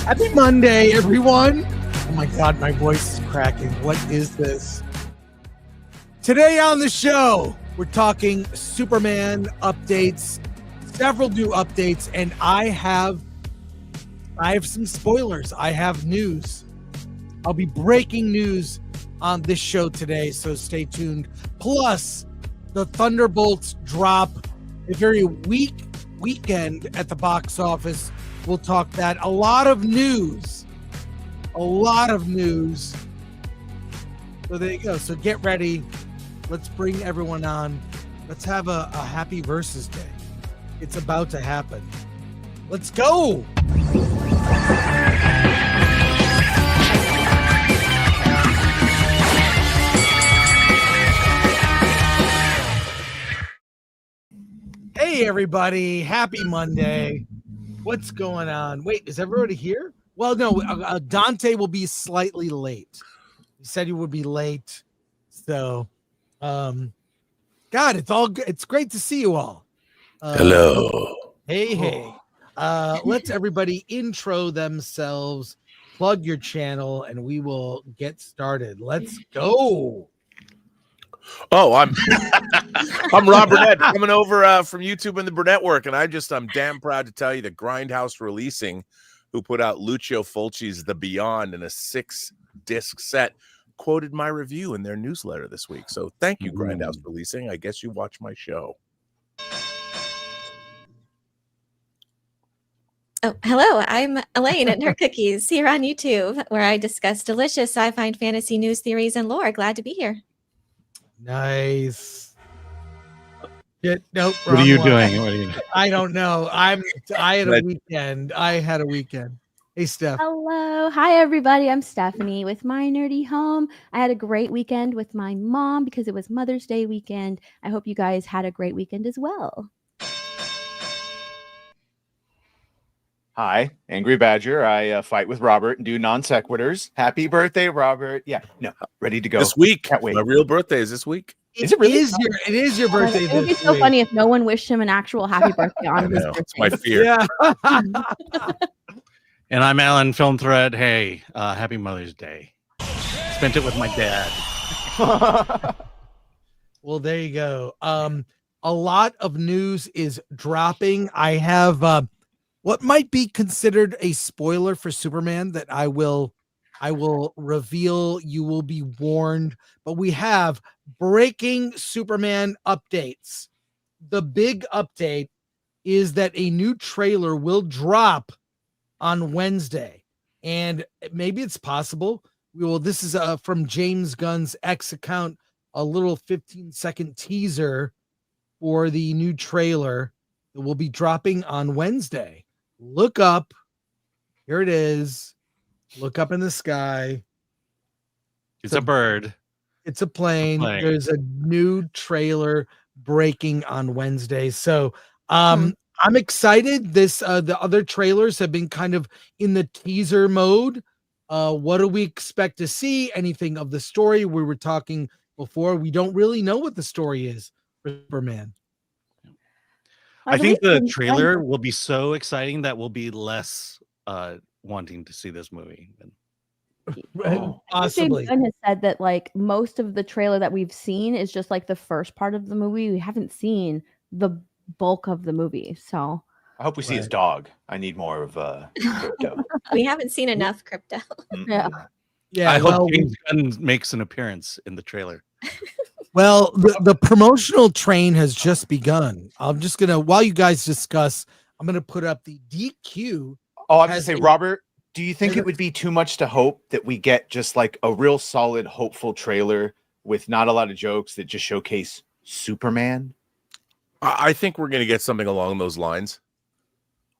Happy Monday, everyone. Oh my God, my voice is cracking. What is this? Today on the show, we're talking Superman updates, several new updates, and I have some spoilers. I have news. I'll be breaking news on this show today, so stay tuned. Plus, the Thunderbolts drop a very weak weekend at the box office. We'll talk that. A lot of news. So there you go. So get ready. Let's bring everyone on. Let's have a happy Versus Day. It's about to happen. Let's go. Hey, everybody. Happy Monday. What's going on? Wait, is everybody here? Well, no, Dante will be slightly late. He said he would be late. So, God, it's great to see you all. Hello. Hey. Let's everybody intro themselves, plug your channel, and we will get started. Let's go. Oh, I'm Rob Burnett coming over from YouTube and the Burnett Work, and I'm damn proud to tell you that Grindhouse Releasing, who put out Lucio Fulci's The Beyond in a 6-disc set, quoted my review in their newsletter this week. So thank you, Grindhouse Releasing. I guess you watch my show. Oh, hello, I'm Elaine at Nerd Cookies here on YouTube, where I discuss delicious sci-fi and fantasy news, theories, and lore. Glad to be here. Nice. Nope. What are you doing? I don't know. I had a weekend. Hey, Steph. Hello. Hi, everybody. I'm Stephanie with My Nerdy Home. I had a great weekend with my mom because it was Mother's Day weekend. I hope you guys had a great weekend as well. Hi, Angry Badger. I fight with Robert and do non sequiturs. Happy birthday, Robert. Yeah, no, ready to go. This week. Can't wait. My real birthday is this week. Is it really? It is your birthday. It would be so funny if no one wished him an actual happy birthday on his birthday. It's my fear. Yeah. And I'm Alan Film Thread. Hey, happy Mother's Day. Spent it with my dad. Well, there you go. A lot of news is dropping. I have what might be considered a spoiler for Superman that I will reveal. You will be warned. But we have breaking Superman updates. The big update is that a new trailer will drop on Wednesday, and maybe it's possible this is from James Gunn's X account, a little 15-second teaser for the new trailer that will be dropping on Wednesday. Look up. Here it is. Look up in the sky. It's a bird. It's a plane. There's a new trailer breaking on Wednesday. So I'm excited. The other trailers have been kind of in the teaser mode. What do we expect to see? Anything of the story? We were talking before. We don't really know what the story is for Superman. I think the trailer will be so exciting that we'll be less wanting to see this movie. Possibly. James Gunn has said that like most of the trailer that we've seen is just like the first part of the movie. We haven't seen the bulk of the movie. So I hope we see his dog. I need more of crypto. We haven't seen enough crypto. Yeah. I hope James Gunn makes an appearance in the trailer. Well, the promotional train has just begun. I'm just gonna, while you guys discuss, I'm gonna put up the DQ. Oh, I was gonna say, Robert, do you think it would be too much to hope that we get just like a real solid, hopeful trailer with not a lot of jokes that just showcase Superman? I think we're going to get something along those lines.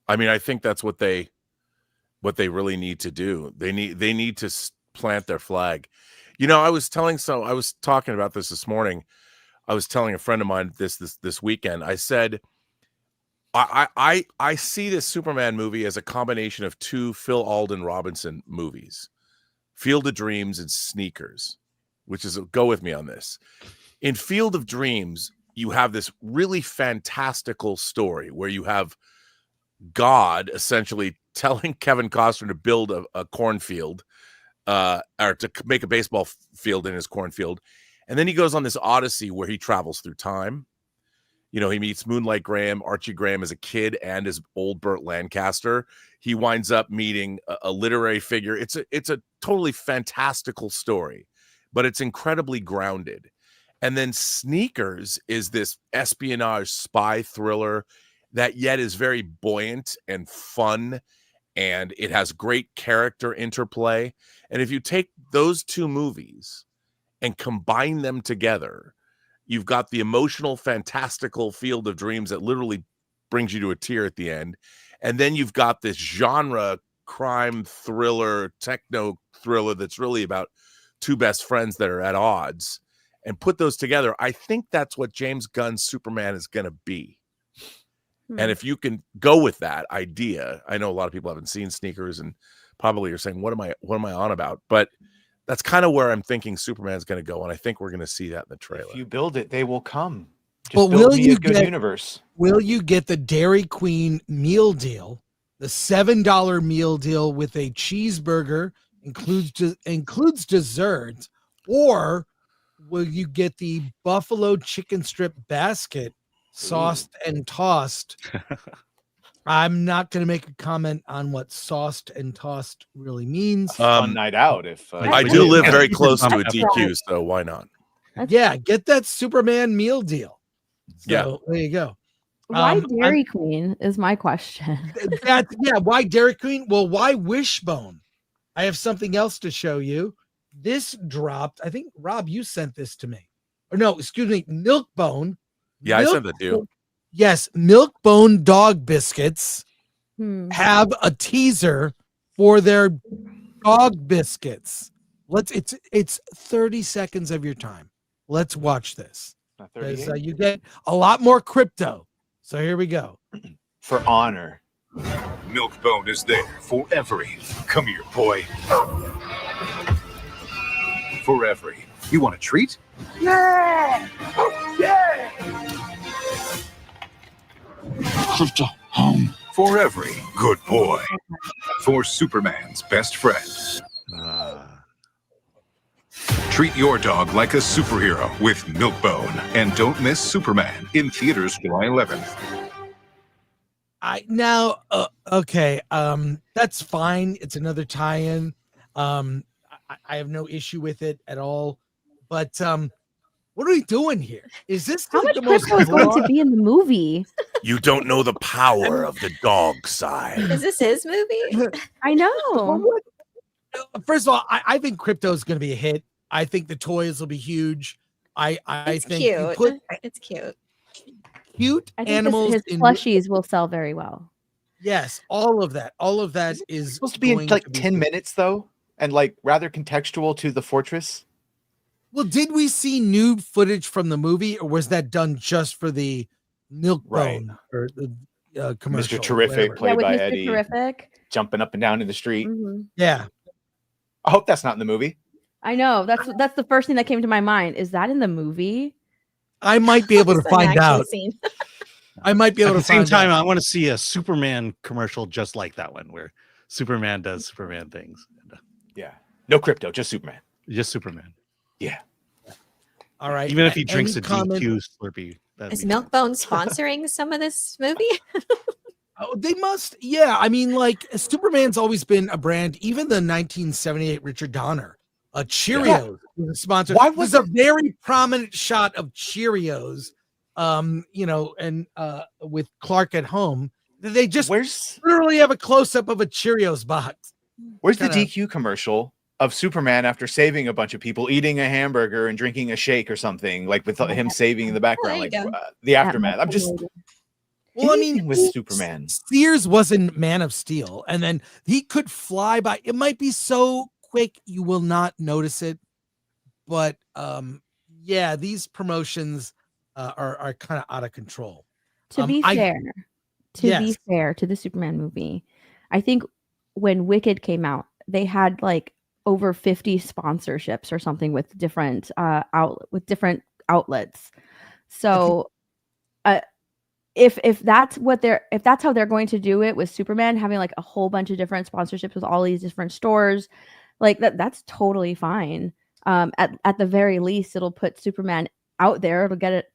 I mean, I think that's what they really need to do. They need to plant their flag. You know, I was talking about this morning. I was telling a friend of mine this weekend. I said, I see this Superman movie as a combination of two Phil Alden Robinson movies, Field of Dreams and Sneakers, which is, go with me on this. In Field of Dreams, you have this really fantastical story where you have God essentially telling Kevin Costner to build a cornfield, or to make a baseball field in his cornfield. And then he goes on this odyssey where he travels through time. You know, he meets Moonlight Graham, Archie Graham as a kid, and as old Burt Lancaster. He winds up meeting a literary figure. It's a totally fantastical story, but it's incredibly grounded. And then Sneakers is this espionage spy thriller that yet is very buoyant and fun, and it has great character interplay. And if you take those two movies and combine them together, you've got the emotional, fantastical Field of Dreams that literally brings you to a tear at the end. And then you've got this genre crime thriller, techno thriller that's really about two best friends that are at odds. And put those together, I think that's what James Gunn's Superman is going to be. And if you can go with that idea, I know a lot of people haven't seen Sneakers and probably are saying, what am I on about? But that's kind of where I'm thinking Superman's going to go, and I think we're going to see that in the trailer. If you build it, they will come. Just But build me a good universe. Will you get the Dairy Queen meal deal, the $7 meal deal with a cheeseburger, includes dessert, or will you get the buffalo chicken strip basket, sauced and tossed? I'm not going to make a comment on what sauced and tossed really means. Fun night out. If I do live very close to a DQ, so why not? Yeah, get that Superman meal deal. So, Yeah, there you go. Why Dairy Queen is my question. Why Dairy Queen? Well, why Wishbone? I have something else to show you. This dropped. I think Rob, you sent this to me. Or no, excuse me, Milkbone. Yeah, I sent that to you. Yes, Milkbone dog biscuits have a teaser for their dog biscuits. It's 30 seconds of your time. Let's watch this. Because you get a lot more crypto. So here we go. For honor. Milkbone is there for every. Come here, boy. For every. You want a treat? Yeah! Yeah! Crypto home. For every. Good boy. For Superman's best friend. Treat your dog like a superhero with Milkbone. And don't miss Superman in theaters July 11th. Okay. That's fine. It's another tie-in. I have no issue with it at all. But what are we doing here? Is this how like much crypto is going to be in the movie? You don't know the power of the dog side. Is this his movie? I know. First of all, I think crypto is going to be a hit. I think the toys will be huge. I It's think cute. It's cute. Cute I think animals. his plushies will sell very well. Yes, all of that. All of that is supposed to be in like 10 minutes though, and like rather contextual to the fortress. Well, did we see new footage from the movie, or was that done just for the Milkbone or the commercial? Mr. Terrific, played by Mr. Eddie, Terrific, jumping up and down in the street. Yeah, I hope that's not in the movie. I know that's the first thing that came to my mind. Is that in the movie? I might be able to find out. I might be able At to the same find time, out. I want to see a Superman commercial just like that one, where Superman does Superman things. Yeah, no crypto, just Superman. Just Superman. Yeah. All right. Even if he drinks a comment? DQ Slurpee. Is Milkbone sponsoring some of this movie? Oh, they must. Yeah, I mean, like Superman's always been a brand. Even the 1978 Richard Donner, Cheerios was a sponsor. Why was a very prominent shot of Cheerios? And with Clark at home, they just literally have a close up of a Cheerios box. Where's the DQ commercial of Superman after saving a bunch of people, eating a hamburger and drinking a shake or something, like with him saving in the background, like the aftermath? I'm just. Well, I mean, with Superman, Sears wasn't Man of Steel, and then he could fly by. It might be so quick you will not notice it, but these promotions are kind of out of control. To be fair to the Superman movie, I think when Wicked came out, they had like over 50 sponsorships or something with different outlets. So if that's how they're going to do it with Superman, having like a whole bunch of different sponsorships with all these different stores, like that's totally fine. At the very least, it'll put Superman out there. It'll get it.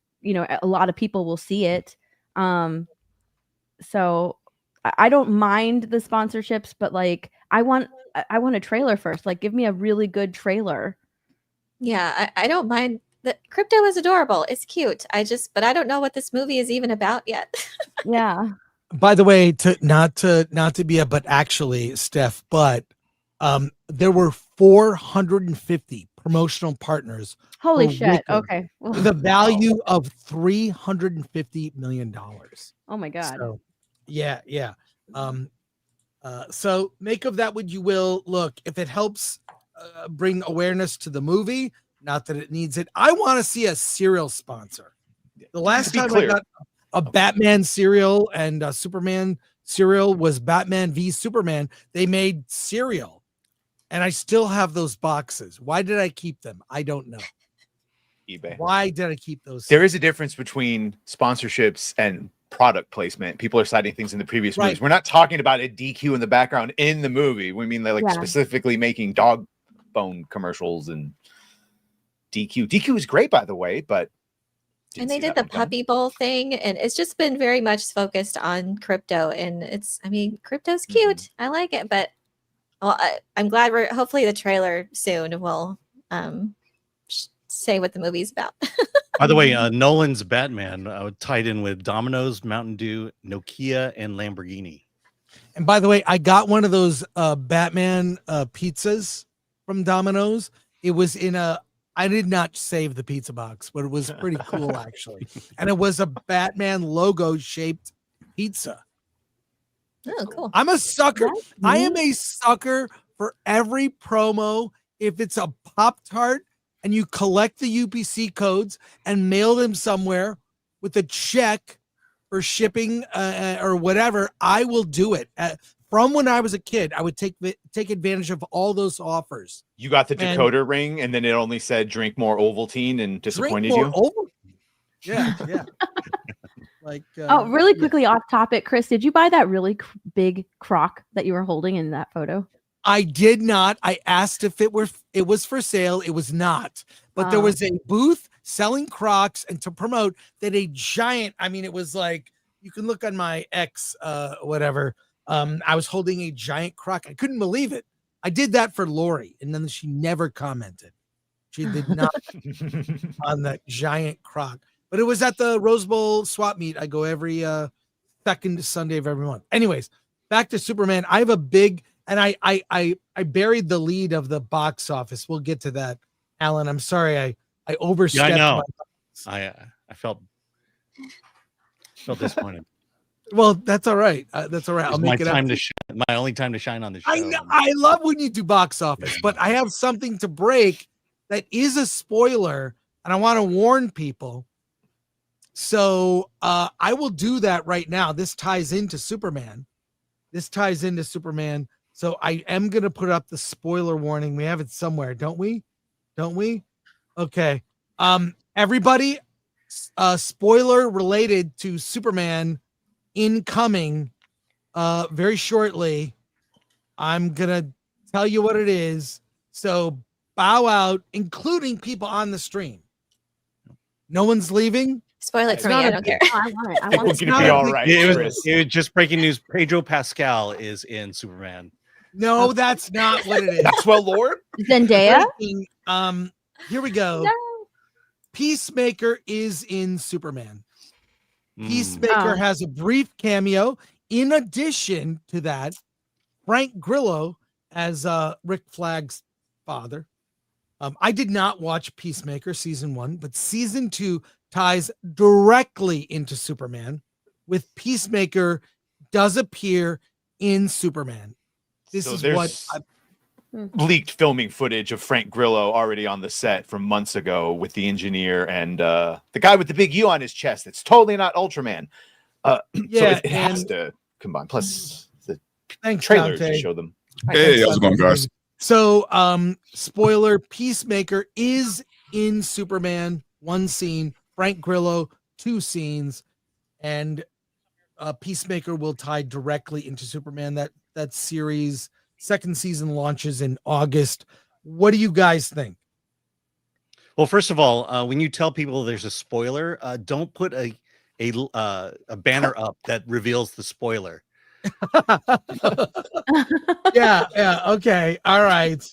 A lot of people will see it. So I don't mind the sponsorships, but like I want a trailer first. Like, give me a really good trailer. Yeah, I don't mind. The Crypto is adorable. It's cute. But I don't know what this movie is even about yet. Yeah. By the way, not to be but actually, Steph, but there were 450 promotional partners. Holy shit. Okay. The value of $350 million. Oh my God. So, yeah. So make of that what you will. Look, if it helps bring awareness to the movie, not that it needs it. I want to see a cereal sponsor. The last time I got a Batman cereal and a Superman cereal was Batman v Superman. They made cereal, and I still have those boxes. Why did I keep them? I don't know. eBay. Why did I keep those? There is a difference between sponsorships and product placement. People are citing things in the previous movies. We're not talking about a DQ in the background in the movie. We mean they're specifically making dog bone commercials and DQ is great, by the way, but and they did the Puppy Bowl thing, and it's just been very much focused on Crypto, and Crypto's cute. I like it, but I'm glad hopefully the trailer soon will say what the movie's about. By the way, Nolan's Batman tied in with Domino's, Mountain Dew, Nokia, and Lamborghini. And by the way, I got one of those Batman pizzas from Domino's. It was I did not save the pizza box, but it was pretty cool actually. And it was a Batman logo shaped pizza. Oh, cool. I'm a sucker. I am a sucker for every promo. If it's a Pop-Tart and you collect the UPC codes and mail them somewhere with a check for shipping or whatever, I will do it. From when I was a kid, I would take advantage of all those offers. You got the decoder ring, and then it only said "drink more Ovaltine" and disappointed you. Yeah. Like. Really quickly off topic, Chris, did you buy that really big crock that you were holding in that photo? I did not. I asked if it was for sale. It was not. But there was a booth selling Crocs, and to promote that a giant. I mean, it was like you can look on my X, whatever. I was holding a giant Croc. I couldn't believe it. I did that for Lori, and then she never commented. She did not on that giant Croc. But it was at the Rose Bowl swap meet. I go every second Sunday of every month. Anyways, back to Superman. I have a big, and I buried the lead of the box office. We'll get to that, Alan. I'm sorry I overstepped. Yeah, I know. I felt disappointed. Well, that's all right. That's all right. I'll make it up. My only time to shine on the show. I know. I love when you do box office, but I have something to break that is a spoiler, and I want to warn people. So I will do that right now. This ties into Superman. So I am going to put up the spoiler warning. We have it somewhere, don't we? Okay. Everybody, spoiler related to Superman incoming very shortly. I'm going to tell you what it is. So bow out, including people on the stream. No one's leaving. Spoil it for me. I don't care. I want it. It's going to be all right. It was just breaking news. Pedro Pascal is in Superman. No, that's not what it is. Maxwell Lord? Zendaya? Here we go. No. Peacemaker is in Superman. Peacemaker has a brief cameo. In addition to that, Frank Grillo as Rick Flag's father. I did not watch Peacemaker season 1, but season 2 ties directly into Superman, with Peacemaker does appear in Superman. This is what leaked filming footage of Frank Grillo already on the set from months ago with the engineer and the guy with the big U on his chest. It's totally not Ultraman. So it has to combine. Plus the trailer to show them. Hey, how's it going, guys? So, spoiler: Peacemaker is in Superman. 1 scene. Frank Grillo, 2 scenes. and Peacemaker will tie directly into Superman. That series second season launches in August. What do you guys think? Well, first of all, when you tell people there's a spoiler, don't put a banner up that reveals the spoiler. yeah, okay, all right.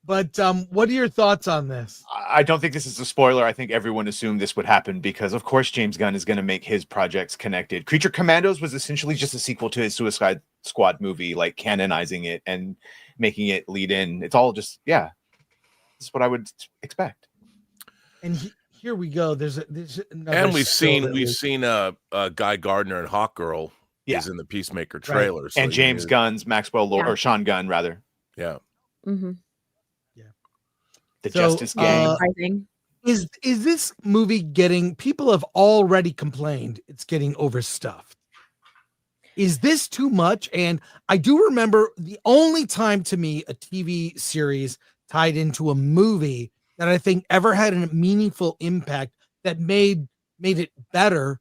But what are your thoughts on this? I don't think this is a spoiler. I think everyone assumed this would happen because, of course, James Gunn is going to make his projects connected. Creature Commandos was essentially just a sequel to his Suicide Squad movie, like canonizing it and making it lead in. It's all just, yeah, that's what I would expect. And here we go. There's another, and we've seen Guy Gardner and Hawkgirl is in the Peacemaker trailer, right. And James Gunn's Maxwell Lord or Sean Gunn rather. Yeah. Mm-hmm. The Justice Gang. Is this movie getting? People have already complained it's getting overstuffed. Is this too much? And I do remember the only time to me a TV series tied into a movie that I think ever had a meaningful impact that made it better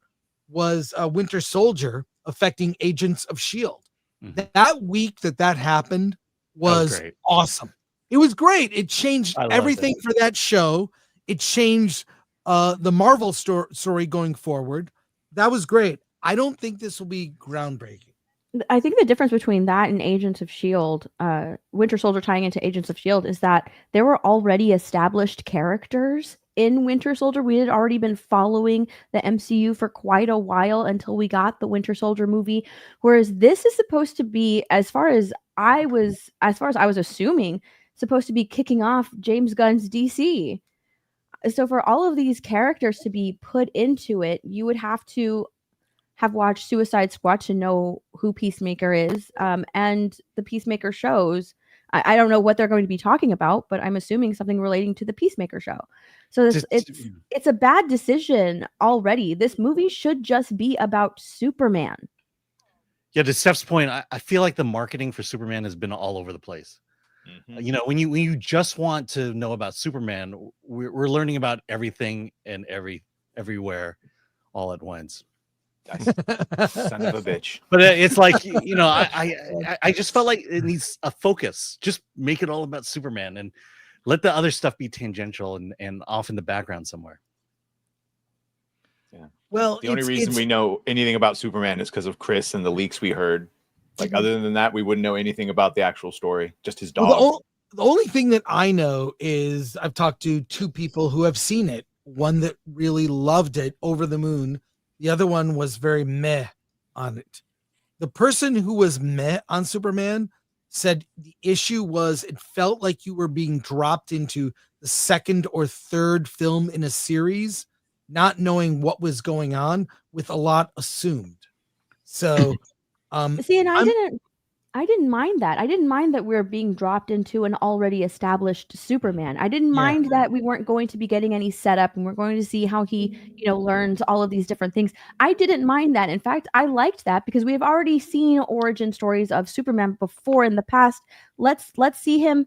was Winter Soldier affecting Agents of S.H.I.E.L.D. Mm-hmm. That week that happened was awesome. It was great. It changed everything for that show. It changed the Marvel story going forward. That was great. I don't think this will be groundbreaking. I think the difference between that and Agents of S.H.I.E.L.D., Winter Soldier tying into Agents of S.H.I.E.L.D., is that there were already established characters in Winter Soldier. We had already been following the MCU for quite a while until we got the Winter Soldier movie. Whereas this is supposed to be, as far as I was assuming, supposed to be kicking off James Gunn's DC. So for all of these characters to be put into it, you would have to have watched Suicide Squad to know who Peacemaker is, and the Peacemaker shows. I don't know what they're going to be talking about, but I'm assuming something relating to the Peacemaker show. So it's a bad decision already. This movie should just be about Superman. Yeah, to Steph's point, I feel like the marketing for Superman has been all over the place. Mm-hmm. You know, when you just want to know about Superman, we're learning about everything and everywhere all at once. Son of a bitch. But it's like, you know, I just felt like it needs a focus. Just make it all about Superman and let the other stuff be tangential and off in the background somewhere. Yeah. Well, the only reason we know anything about Superman is because of Chris and the leaks we heard. Like, other than that, we wouldn't know anything about the actual story, just his dog. Well, the only thing that I know is I've talked to two people who have seen it. One that really loved it, over the moon. The other one was very meh on it. The person who was meh on Superman said the issue was it felt like you were being dropped into the second or third film in a series, not knowing what was going on, with a lot assumed. So... See, and I didn't mind that. I didn't mind that we were being dropped into an already established Superman. I didn't mind that we weren't going to be getting any setup and we're going to see how he, learns all of these different things. I didn't mind that. In fact, I liked that because we have already seen origin stories of Superman before in the past. Let's see him,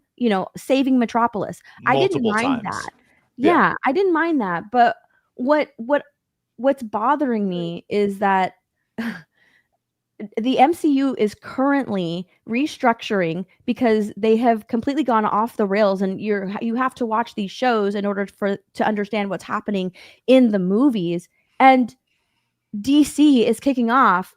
saving Metropolis. I didn't mind that. Yeah, I didn't mind that. But what's bothering me is that the MCU is currently restructuring because they have completely gone off the rails, and you have to watch these shows in order to understand what's happening in the movies. And DC is kicking off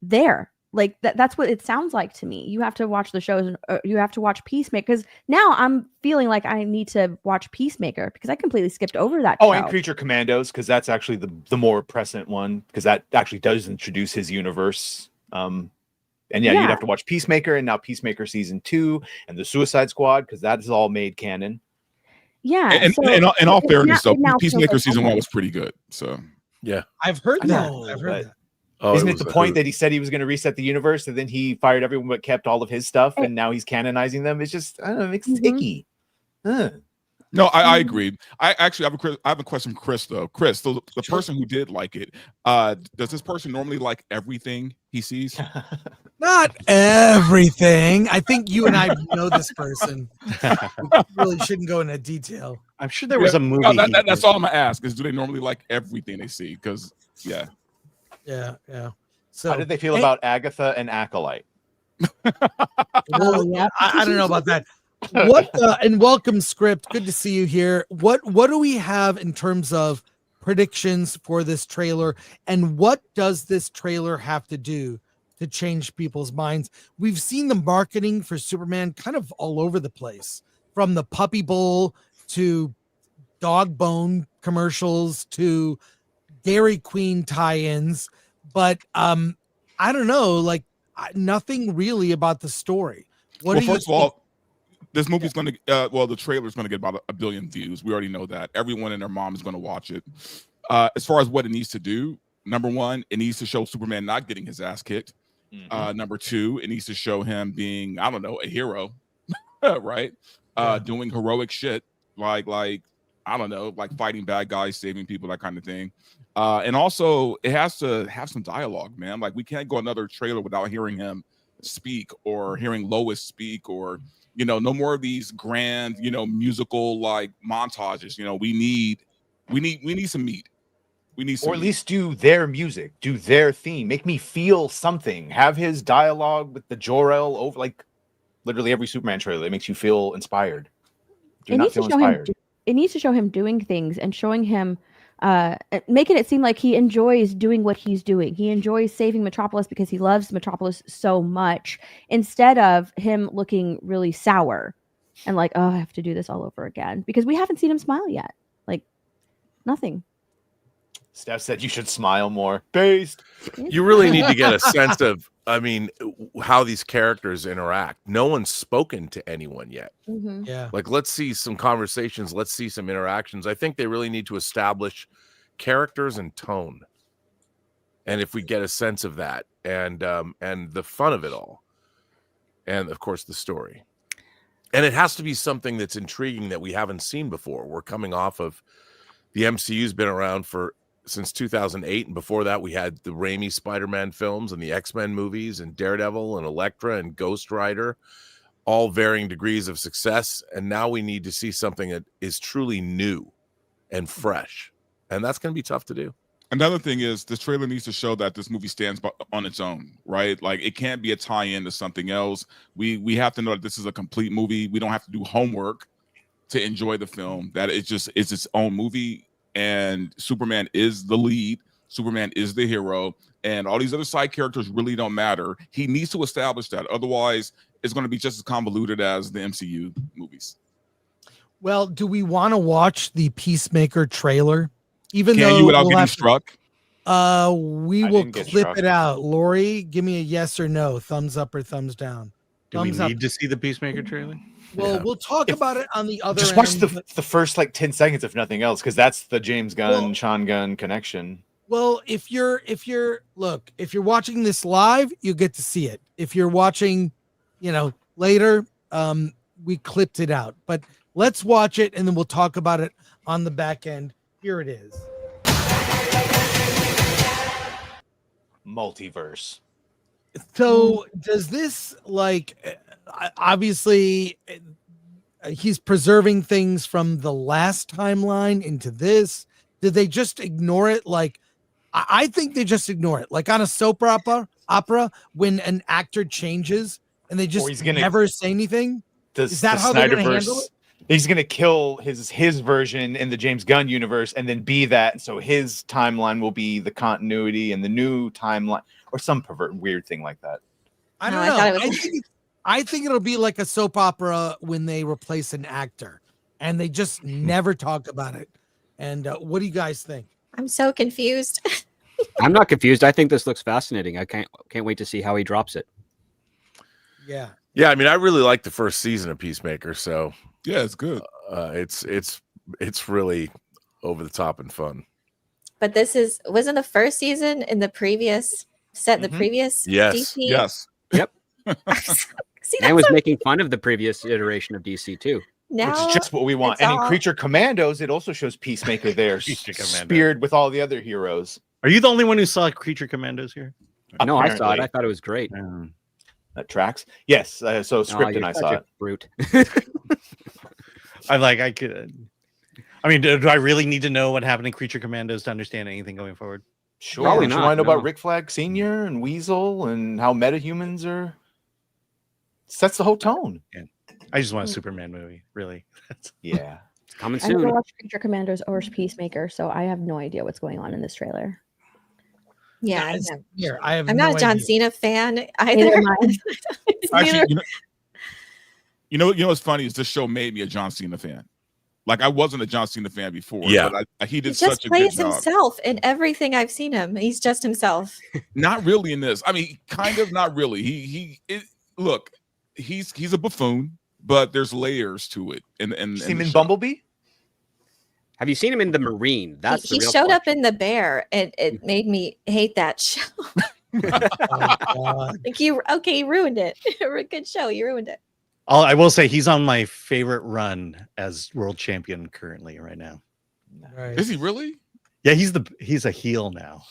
there. Like that's what it sounds like to me. You have to watch the shows, and you have to watch Peacemaker, because now I'm feeling like I need to watch Peacemaker because I completely skipped over that. Oh, and Creature Commandos, because that's actually the more present one, because that actually does introduce his universe. And you'd have to watch Peacemaker, and now Peacemaker season 2 and the Suicide Squad, because that is all made canon. Yeah, and in all fairness, though, Peacemaker season 1 was pretty good. So yeah, I've heard that. I've heard that. Oh, Isn't it the point that he said he was going to reset the universe, and then he fired everyone but kept all of his stuff, and now he's canonizing them? It's just, I don't know, it's icky. No, I agree. I have a question for Chris, though. Chris, the person who did like it, does this person normally like everything he sees? Not everything. I think you and I know this person. We really shouldn't go into detail. I'm sure there was a movie. That's all I'm going to ask, is do they normally like everything they see? Because, Yeah. How So did they feel about Agatha and Acolyte? well, yeah. I don't know about that. What and welcome, Script. Good to see you here. What do we have in terms of predictions for this trailer, and what does this trailer have to do to change people's minds? We've seen the marketing for Superman kind of all over the place, from the Puppy Bowl to dog bone commercials to Dairy Queen tie-ins, but I don't know, like nothing really about the story. What Well, do you first of think? all, this movie's going to, the trailer's going to get about a billion views. We already know that. Everyone and their mom is going to watch it. As far as what it needs to do, number one, it needs to show Superman not getting his ass kicked. Number two, it needs to show him being, I don't know, a hero, right? Doing heroic shit, like I don't know, like fighting bad guys, saving people, that kind of thing. And also, it has to have some dialogue, man. Like, we can't go another trailer without hearing him speak or hearing Lois speak, or no more of these grand, musical like montages. We need some meat. We need some Or at least do their music, do their theme, make me feel something. Have his dialogue with the Jor-El over, like literally every Superman trailer. It makes you feel inspired. Do not feel inspired. It needs to show him doing things and showing him, making it seem like he enjoys doing what he's doing. He enjoys saving Metropolis because he loves Metropolis so much, instead of him looking really sour and like, oh, I have to do this all over again, because we haven't seen him smile yet. Like, nothing. Steph said you should smile more. Based. You really need to get a sense of, how these characters interact. No one's spoken to anyone yet. Yeah. Like, let's see some conversations. Let's see some interactions. I think they really need to establish characters and tone. And if we get a sense of that, and the fun of it all, and of course the story, and it has to be something that's intriguing that we haven't seen before. We're coming off of the MCU's been around since 2008, and before that we had the Raimi Spider-Man films and the X-Men movies and Daredevil and Elektra and Ghost Rider, all varying degrees of success, and now we need to see something that is truly new and fresh, and that's going to be tough to do. Another thing is, this trailer needs to show that this movie stands on its own, right? Like, it can't be a tie-in to something else. We have to know that this is a complete movie. We don't have to do homework to enjoy the film. That it's its own movie, and Superman is the lead. Superman is the hero, and all these other side characters really don't matter. He needs to establish that. Otherwise, it's going to be just as convoluted as the MCU movies. Well, do we want to watch the Peacemaker trailer? Even Can though you without getting struck? We will clip it out. Lori, give me a yes or no, thumbs up or thumbs down. Do we need to see the Peacemaker trailer? Well, we'll talk about it on the other Just end. watch the first like 10 seconds, if nothing else, because that's the James Gunn, Sean Gunn connection. Well, if you're watching this live, you get to see it. If you're watching, later, we clipped it out. But let's watch it, and then we'll talk about it on the back end. Here it is. Multiverse. So does this, obviously he's preserving things from the last timeline into this? Did they just ignore it? Like, I think they just ignore it. Like on a soap opera, when an actor changes and they just never say anything. Is that how they're going to handle it? He's going to kill his version in the James Gunn universe and then be that. So his timeline will be the continuity and the new timeline, or some weird thing like that. I don't know. I think it'll be like a soap opera when they replace an actor and they just never talk about it. And what do you guys think? I'm so confused. I'm not confused. I think this looks fascinating. I can't wait to see how he drops it. Yeah. Yeah, I mean, I really like the first season of Peacemaker, so yeah, it's good. It's really over the top and fun. But wasn't the first season in the previous the previous yes DC? Yes. Yep. See, and was making fun of the previous iteration of DC too. Now, which is just what we want. And in Creature Commandos, it also shows Peacemaker there, speared with all the other heroes. Are you the only one who saw Creature Commandos here? No, I saw it. I thought it was great. That tracks. Yes. So Script and I saw it. Brute. I mean, do I really need to know what happened in Creature Commandos to understand anything going forward? Sure. Probably You not, want to know about no. Rick Flag Sr. and Weasel and how metahumans are? Sets the whole tone. I just want a Superman movie, really. Yeah. It's coming I never soon. watched Creature Commandos or Peacemaker, so I have no idea what's going on in this trailer. Yeah, Guys, here, I have I'm no not a John idea. Cena fan Neither either. am I. Actually, you know what's funny is this show made me a John Cena fan. Like I wasn't a John Cena fan before, Yeah. but he He did just such a good plays job. himself in everything I've seen him. He's just himself. Not really in this. I mean, kind of not really. Look, he's a buffoon, but there's layers to it. And See him in Bumblebee? Have you seen him in The Marine? That's He the real showed up question. in The Bear, and it made me hate that show. Oh, God. Like you ruined it. A good show, you ruined it. I will say he's on my favorite run as world champion currently right now. Right. Is he really? Yeah, he's a heel now.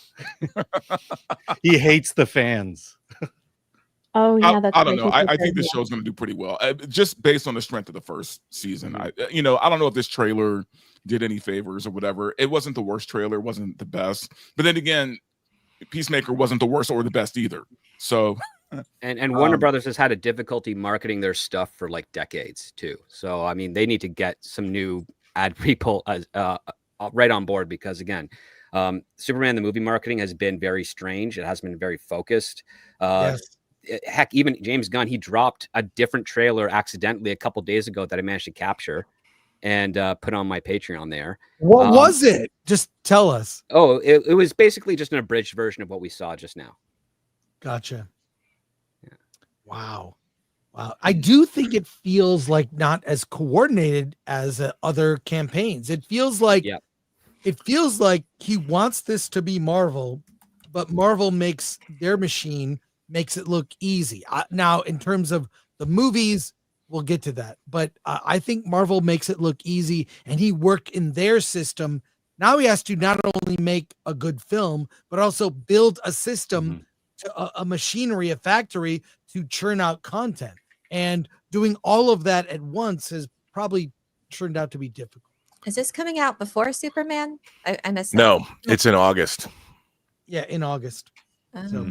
He hates the fans. Oh yeah, that's I don't right. know. He I did think say the that. show's going to do pretty well, just based on the strength of the first season. I don't know if this trailer did any favors or whatever. It wasn't the worst trailer, it wasn't the best. But then again, Peacemaker wasn't the worst or the best either. So, And Warner Brothers has had a difficulty marketing their stuff for like decades too. So I mean, they need to get some new ad people right on board because again, Superman the movie marketing has been very strange. It hasn't been very focused. Yes. Heck, even James Gunn, he dropped a different trailer accidentally a couple days ago that I managed to capture and put on my Patreon there. What was it? Just tell us. Oh, it was basically just an abridged version of what we saw just now. Gotcha. Yeah. Wow. I do think it feels like not as coordinated as other campaigns. It feels like he wants this to be Marvel, but Marvel makes their machine makes it look easy. Now, in terms of the movies, we'll get to that. But I think Marvel makes it look easy, and he worked in their system. Now he has to not only make a good film, but also build a system, a machinery, a factory to churn out content. And doing all of that at once has probably turned out to be difficult. Is this coming out before Superman? I missed that. No, it's in August. Yeah, in August. Oh. So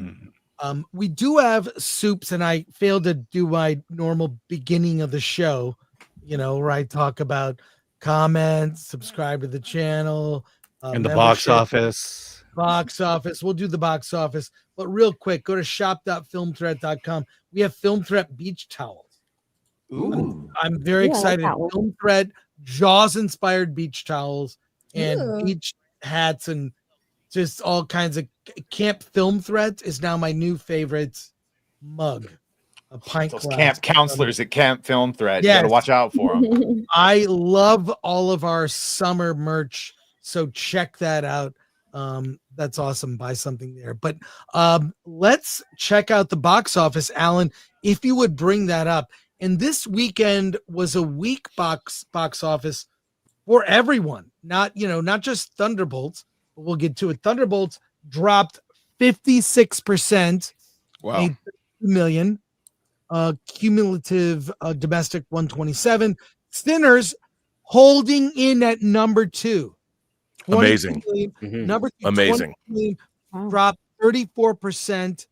we do have soups, and I failed to do my normal beginning of the show, where I talk about comments, subscribe to the channel, and the box office. Box office. We'll do the box office. But real quick, go to shop.filmthreat.com. We have Film Threat beach towels. Ooh. I'm very excited. Film Threat, Jaws-inspired beach towels and beach hats and just all kinds of Camp Film Threat is now my new favorite mug. A pint Those glass. camp counselors at Camp Film Threat. Yes. You got to watch out for them. I love all of our summer merch, so check that out. That's awesome. Buy something there. But let's check out the box office, Alan, if you would bring that up. And this weekend was a weak box office for everyone. Not just Thunderbolts, but we'll get to it. Thunderbolts dropped 56%. Wow. 8 million. Cumulative domestic 127. Sinners holding in at number 2. Amazing. Number 2, amazing. Dropped 34%.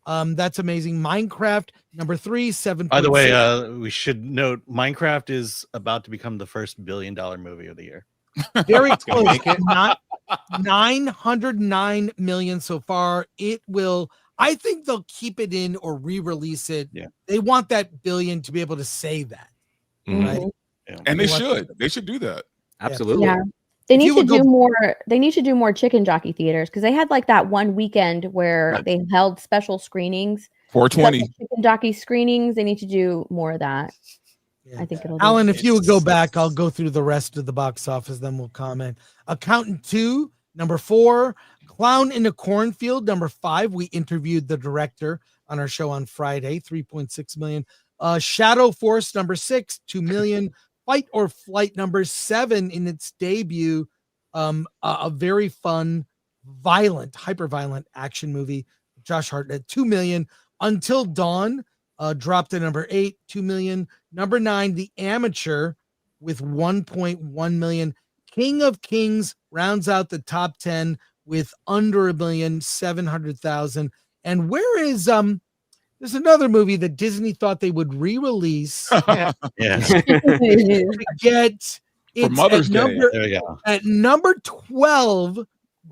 That's amazing. Minecraft number 3, 7. By the way, we should note Minecraft is about to become the first $1 billion movie of the year. Very close. Not 909 million so far. It will. I think they'll keep it in or re-release it. Yeah. They want that billion to be able to say that. Right? Yeah. And they should do that. Absolutely. Yeah. They need to do more. They need to do more chicken jockey theaters because they had like that one weekend where they held special screenings. 420 chicken jockey screenings. They need to do more of that. I think it'll. Alan, if you would go back, I'll go through the rest of the box office, then we'll comment. Accountant 2, number 4. Clown in a Cornfield, number 5. We interviewed the director on our show on Friday, 3.6 million. Shadow Force, number 6, 2 million. Fight or Flight, number 7 in its debut. A very fun, violent, hyper-violent action movie. Josh Hartnett, 2 million. Until Dawn dropped to number 8, 2 million. Number 9, The Amateur with 1.1 million. King of Kings rounds out the top 10 with under 1,700,000. And where is there's another movie that Disney thought they would re-release Yeah. to get For it's Mother's at Day. number There we go. at number 12.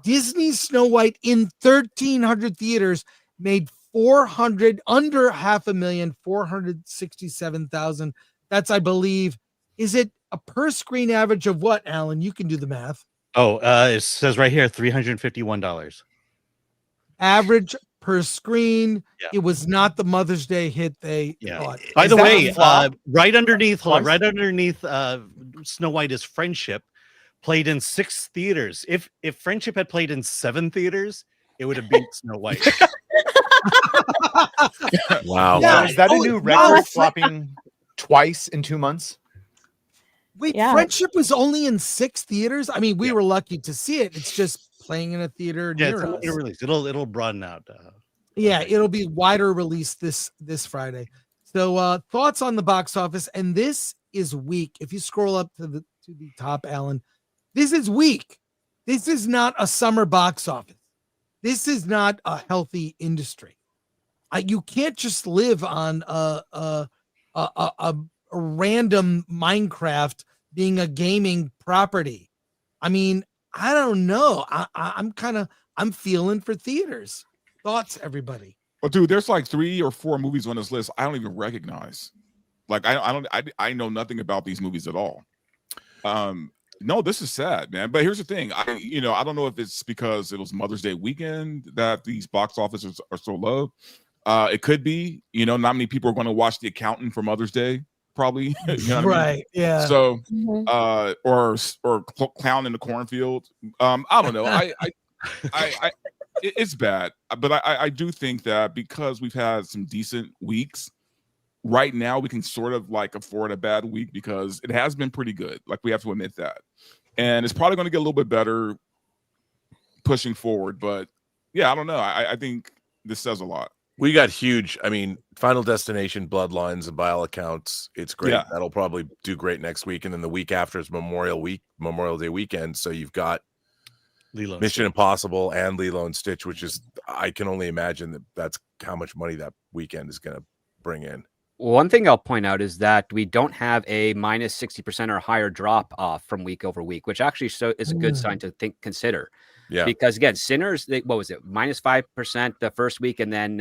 Disney's Snow White in 1,300 theaters made 400 under 500,000, 467,000. That's, I believe, is it a per screen average of what, Alan? You can do the math. Oh, it says right here $351. Average per screen. Yeah. It was not the Mother's Day hit they thought. By Is the that way, a flop? right underneath, hold on, Twice? right underneath Snow White is Friendship, played in 6 theaters. If Friendship had played in 7 theaters, it would have beat Snow White. Wow. Yeah. Is that a Oh, new wow, record, that's- flopping twice in 2 months? Wait, Yeah. Friendship was only in 6 theaters? I mean, we were lucky to see it. It's just playing in a theater Yeah, near it's a us. later release. It'll broaden out. Yeah, it'll be wider release this Friday. So thoughts on the box office, and this is weak. If you scroll up to the top, Alan, this is weak. This is not a summer box office. This is not a healthy industry. You can't just live on a random Minecraft being a gaming property. I mean, I don't know. I'm feeling for theaters. Thoughts, everybody? Well, dude, there's like 3 or 4 movies on this list I don't even recognize. Like I know nothing about these movies at all. No, this is sad, man. But here's the thing. I don't know if it's because it was Mother's Day weekend that these box offices are so low. It could be, not many people are going to watch The Accountant for Mother's Day, probably. You know what I mean? Right. Yeah. So, Mhm. or Clown in the Cornfield. I don't know. It's bad, but I do think that because we've had some decent weeks, right now we can sort of like afford a bad week because it has been pretty good. Like, we have to admit that, and it's probably going to get a little bit better pushing forward. But yeah, I don't know. I think this says a lot. We got huge. I mean, Final Destination, Bloodlines, and by all accounts, it's great. Yeah. That'll probably do great next week, and then the week after is Memorial Day weekend. So you've got Lilo and Mission Stitch. Impossible and Lilo and Stitch, which is, I can only imagine that's how much money that weekend is going to bring in. One thing I'll point out is that we don't have a minus 60% or higher drop off from week over week, which actually is a good sign to consider. Yeah. Because again, Sinners, what was it? Minus 5% the first week, and then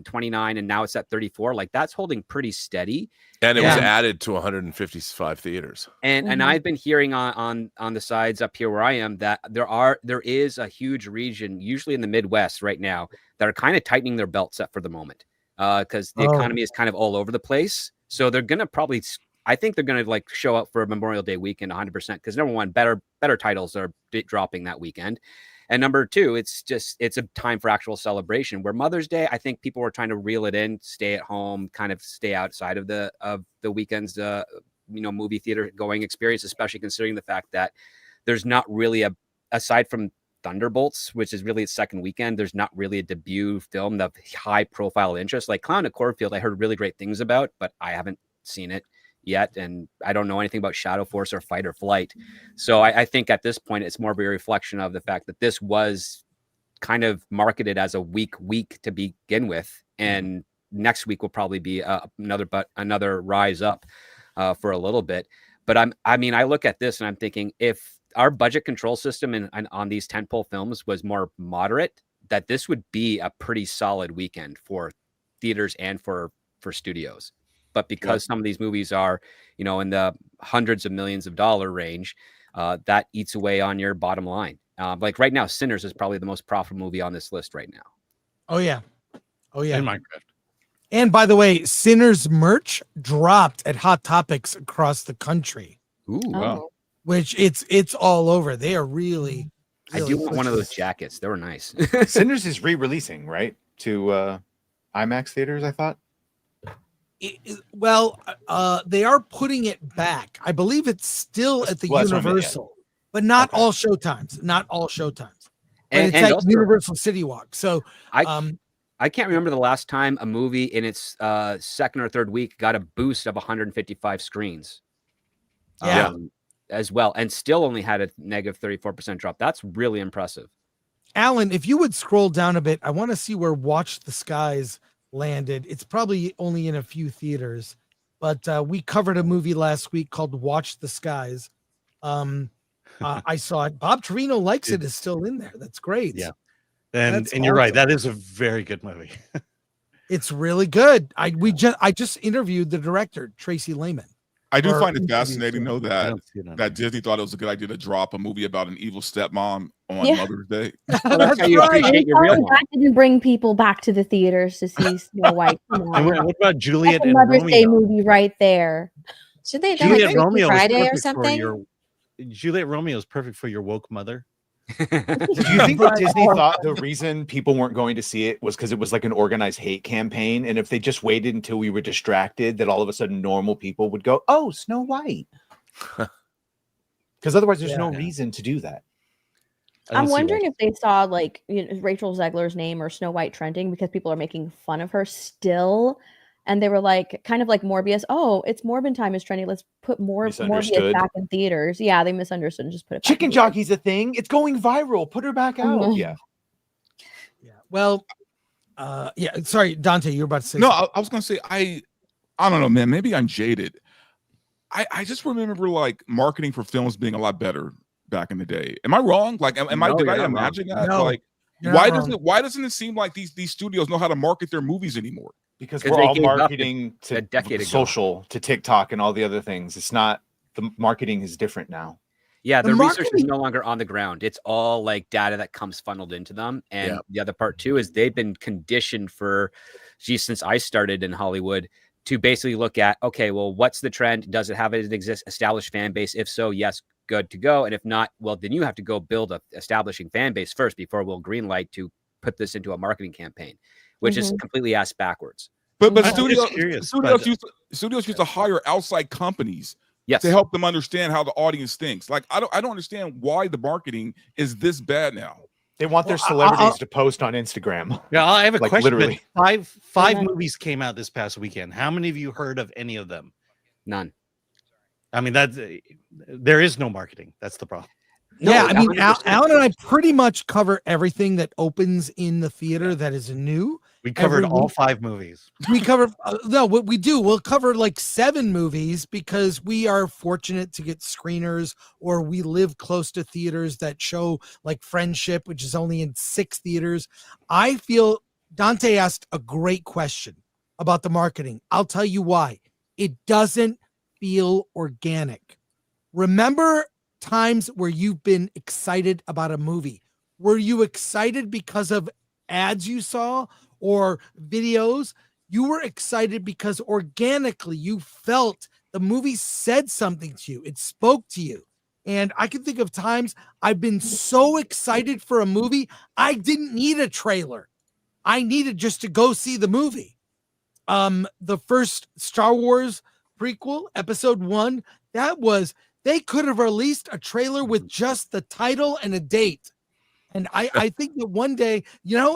29, and now it's at 34. Like, that's holding pretty steady. And it was added to 155 theaters. And I've been hearing on the sides up here where I am that there is a huge region, usually in the Midwest right now, that are kind of tightening their belts up for the moment. Because the economy is kind of all over the place. So they're going to I think they're going to like show up for Memorial Day weekend 100%. Because number one, better titles are dropping that weekend. And number two, it's a time for actual celebration. Where Mother's Day, I think people were trying to reel it in, stay at home, kind of stay outside of the weekend's movie theater going experience, especially considering the fact that there's not really aside from Thunderbolts, which is really its second weekend, there's not really a debut film of high profile interest. Like Clown at Cornfield, I heard really great things about, but I haven't seen it yet, and I don't know anything about Shadow Force or Fight or Flight. So I think at this point it's more of a reflection of the fact that this was kind of marketed as a weak to begin with, and next week will probably be another rise up for a little bit. But I look at this and I'm thinking, if our budget control system and on these tentpole films was more moderate, that this would be a pretty solid weekend for theaters and for studios. But because some of these movies are, in the hundreds of millions of dollar range, that eats away on your bottom line. Like right now, Sinners is probably the most profitable movie on this list right now. Oh yeah. In Minecraft. And by the way, Sinners merch dropped at Hot Topics across the country. Ooh, Wow. Which it's all over. They are really I do want one of those jackets. They were nice. Sinners is re-releasing, right? To IMAX theaters, I thought. They are putting it back. I believe it's still at the Well, that's what I meant, Universal, but not Okay. all showtimes. Not all showtimes. But And- it's and at also- Universal City Walk. So I can't remember the last time a movie in its second or third week got a boost of 155 screens. Yeah. As well, and still only had a negative 34% drop. That's really impressive. Alan, if you would scroll down a bit, I want to see where Watch the Skies landed. It's probably only in a few theaters, but we covered a movie last week called Watch the Skies. I saw it. Bob Trevino likes it. Is still in there. That's great. Yeah, and That's you're right. awesome. That is a very good movie. It's really good. I just interviewed the director, Tracy Lehman. I do Or find it interviewed fascinating, him. though, I that don't see it on that Disney thought it was a good idea to drop a movie about an evil stepmom on Yeah. Mother's Day. Well, that's how you appreciate your real mom. That didn't bring people back to the theaters to see Snow White. Come And on. what about Juliet That's a and Mother's Day Romeo? movie right there. Should they have done Juliet like Romeo Freaky is Friday or perfect for something? your. Juliet Romeo is perfect for your woke mother. Do you think that Disney thought the reason people weren't going to see it was because it was like an organized hate campaign? And if they just waited until we were distracted, that all of a sudden normal people would go, "Oh, Snow White." Because otherwise, there's no reason to do that. I'm wondering if they saw like Rachel Zegler's name or Snow White trending because people are making fun of her still. And they were like, kind of like Morbius. Oh, it's Morbin time is trending. Let's put Morbius Misunderstood. back in theaters. Yeah, they misunderstood and just put it back Chicken in theaters. Jockey's a thing. It's going viral. Put her back out. Mhm. Yeah. Yeah. Well, yeah. Sorry, Dante, you were about to say No, something. I was going to say, I don't know, man. Maybe I'm jaded. I just remember like marketing for films being a lot better back in the day. Am I wrong? Like, did I imagine that? No, like, you're why not doesn't it seem like these studios know how to market their movies anymore? Because 'Cause we're they all gave up marketing a to decade ago. social, to TikTok and all the other things. It's not, the marketing is different now. Yeah, The the research is marketing- no longer on the ground. It's all like data that comes funneled into them. And Yeah. the other part too is they've been conditioned for, since I started in Hollywood, to basically look at, okay, well, what's the trend? Does it have an established fan base? If so, yes, good to go. And if not, well, then you have to go build a establishing fan base first before we'll greenlight to put this into a marketing campaign, which is completely ass backwards. But I'm just curious, but- studios used to hire outside companies Yes. to help them understand how the audience thinks. Like, I don't understand why the marketing is this bad now. They want their celebrities to post on Instagram. Yeah, I have a Like, question. literally. Five Yeah. movies came out this past weekend. How many of you heard of any of them? None. I mean, there is no marketing. That's the problem. Yeah, I mean, 100%. Alan and I pretty much cover everything that opens in the theater that is new. We covered Every all week. 5 movies. We cover no, what we do, we'll cover like 7 movies because we are fortunate to get screeners, or we live close to theaters that show like Friendship, which is only in 6 theaters. I feel Dante asked a great question about the marketing. I'll tell you why. It doesn't feel organic. Remember times where you've been excited about a movie? Were you excited because of ads you saw or videos? You were excited because organically you felt the movie said something to you. It spoke to you. And I can think of times I've been so excited for a movie, I didn't need a trailer. I needed just to go see the movie. The first Star Wars prequel, episode 1, they could have released a trailer with just the title and a date. And I think that one day,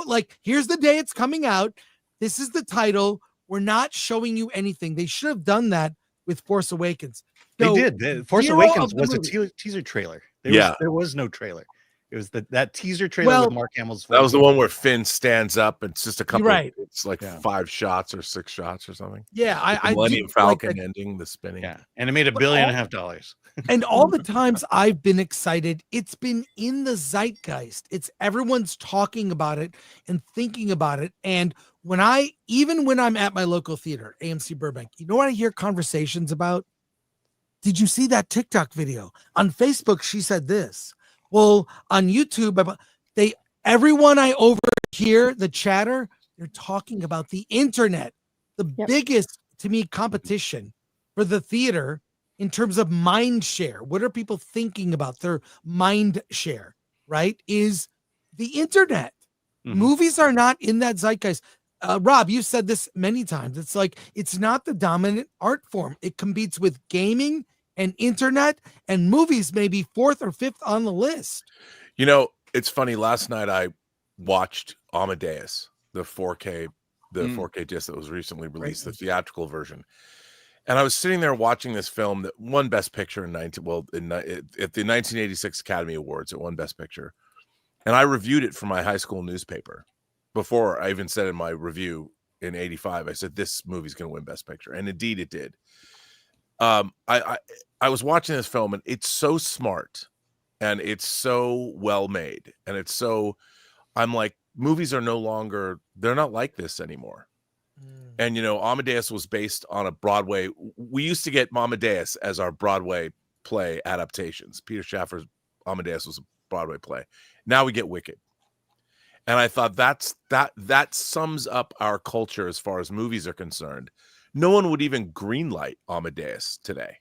like, here's the day it's coming out. This is the title. We're not showing you anything. They should have done that with Force Awakens. They So, did. Force 0 Awakens of the was a movie. teaser trailer. Yeah. There was no trailer. It was that teaser trailer Well, with Mark Hamill's voice. That was the one where Finn stands up and it's just a couple. right. It's like Yeah. 5 shots or 6 shots or something. Yeah, The I Millennium do like Falcon that. ending, the spinning. Yeah, and it made $1.5 billion. And all the times I've been excited, it's been in the zeitgeist. It's everyone's talking about it and thinking about it. And even when I'm at my local theater, AMC Burbank, you know what I hear conversations about? Did you see that TikTok video? On Facebook, she said this. Well, on YouTube, everyone I overhear, the chatter, they're talking about the internet, the biggest, to me, competition for the theater in terms of mind share. What are people thinking about? Their mind share, right? Is the internet. Mhm. Movies are not in that zeitgeist. Rob, you've said this many times. It's like, it's not the dominant art form. It competes with gaming and internet, and movies may be 4th or 5th on the list. It's funny. Last night I watched Amadeus, the 4K disc that was recently released, the theatrical version. And I was sitting there watching this film that won Best Picture at the 1986 Academy Awards. It won Best Picture. And I reviewed it for my high school newspaper before I even said in my review in '85. I said this movie's going to win Best Picture, and indeed it did. I was watching this film, and it's so smart, and it's so well made, and it's so. I'm like, movies are no longer. They're not like this anymore. And, you know, Amadeus was based on a Broadway. We used to get Amadeus as our Broadway play adaptations. Peter Shaffer's Amadeus was a Broadway play. Now we get Wicked. And I thought that sums up our culture as far as movies are concerned. No one would even greenlight Amadeus today.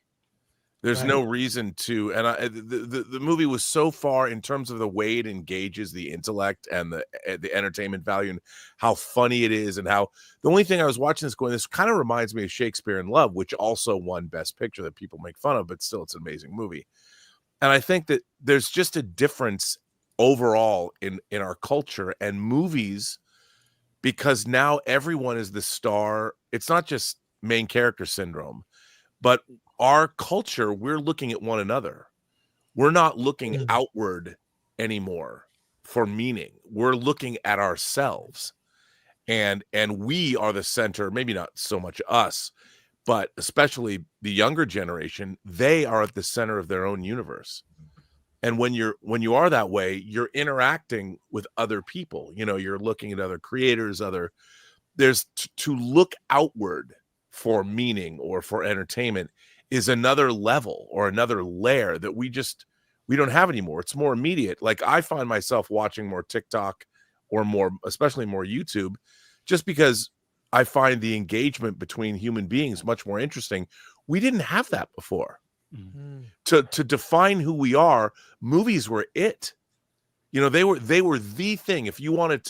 There's no reason to, and the movie was so far in terms of the way it engages the intellect and the entertainment value and how funny it is, and how the only thing I was watching this going, this kind of reminds me of Shakespeare in Love, which also won Best Picture that people make fun of, but still it's an amazing movie. And I think that there's just a difference overall in our culture and movies, because now everyone is the star. It's not just main character syndrome, but our culture, we're looking at one another. We're not looking outward anymore for meaning. We're looking at ourselves, and we are the center. Maybe not so much us, but especially the younger generation. They are at the center of their own universe. And when you are that way, you're interacting with other people. You know, you're looking at other creators, there's to look outward for meaning or for entertainment is another level or another layer that we don't have anymore. It's more immediate. Like, I find myself watching more TikTok or especially more YouTube, just because I find the engagement between human beings much more interesting. We didn't have that before. To define who we are, movies were it. You know, they were the thing. If you wanted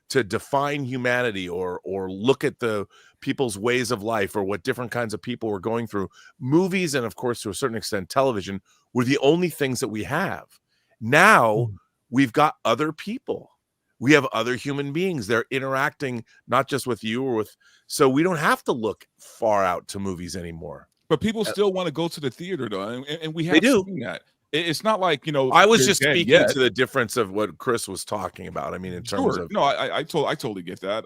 to define humanity or look at the people's ways of life or what different kinds of people were going through, movies, and of course to a certain extent television, were the only things that we have. Now we've got other people. We have other human beings. They're interacting not just with you or with, so we don't have to look far out to movies anymore. But people still want to go to the theater, though, and we have seen that. It's not like, you know, I was just speaking to the difference of what Chris was talking about. I mean, in terms of, no, I totally get that.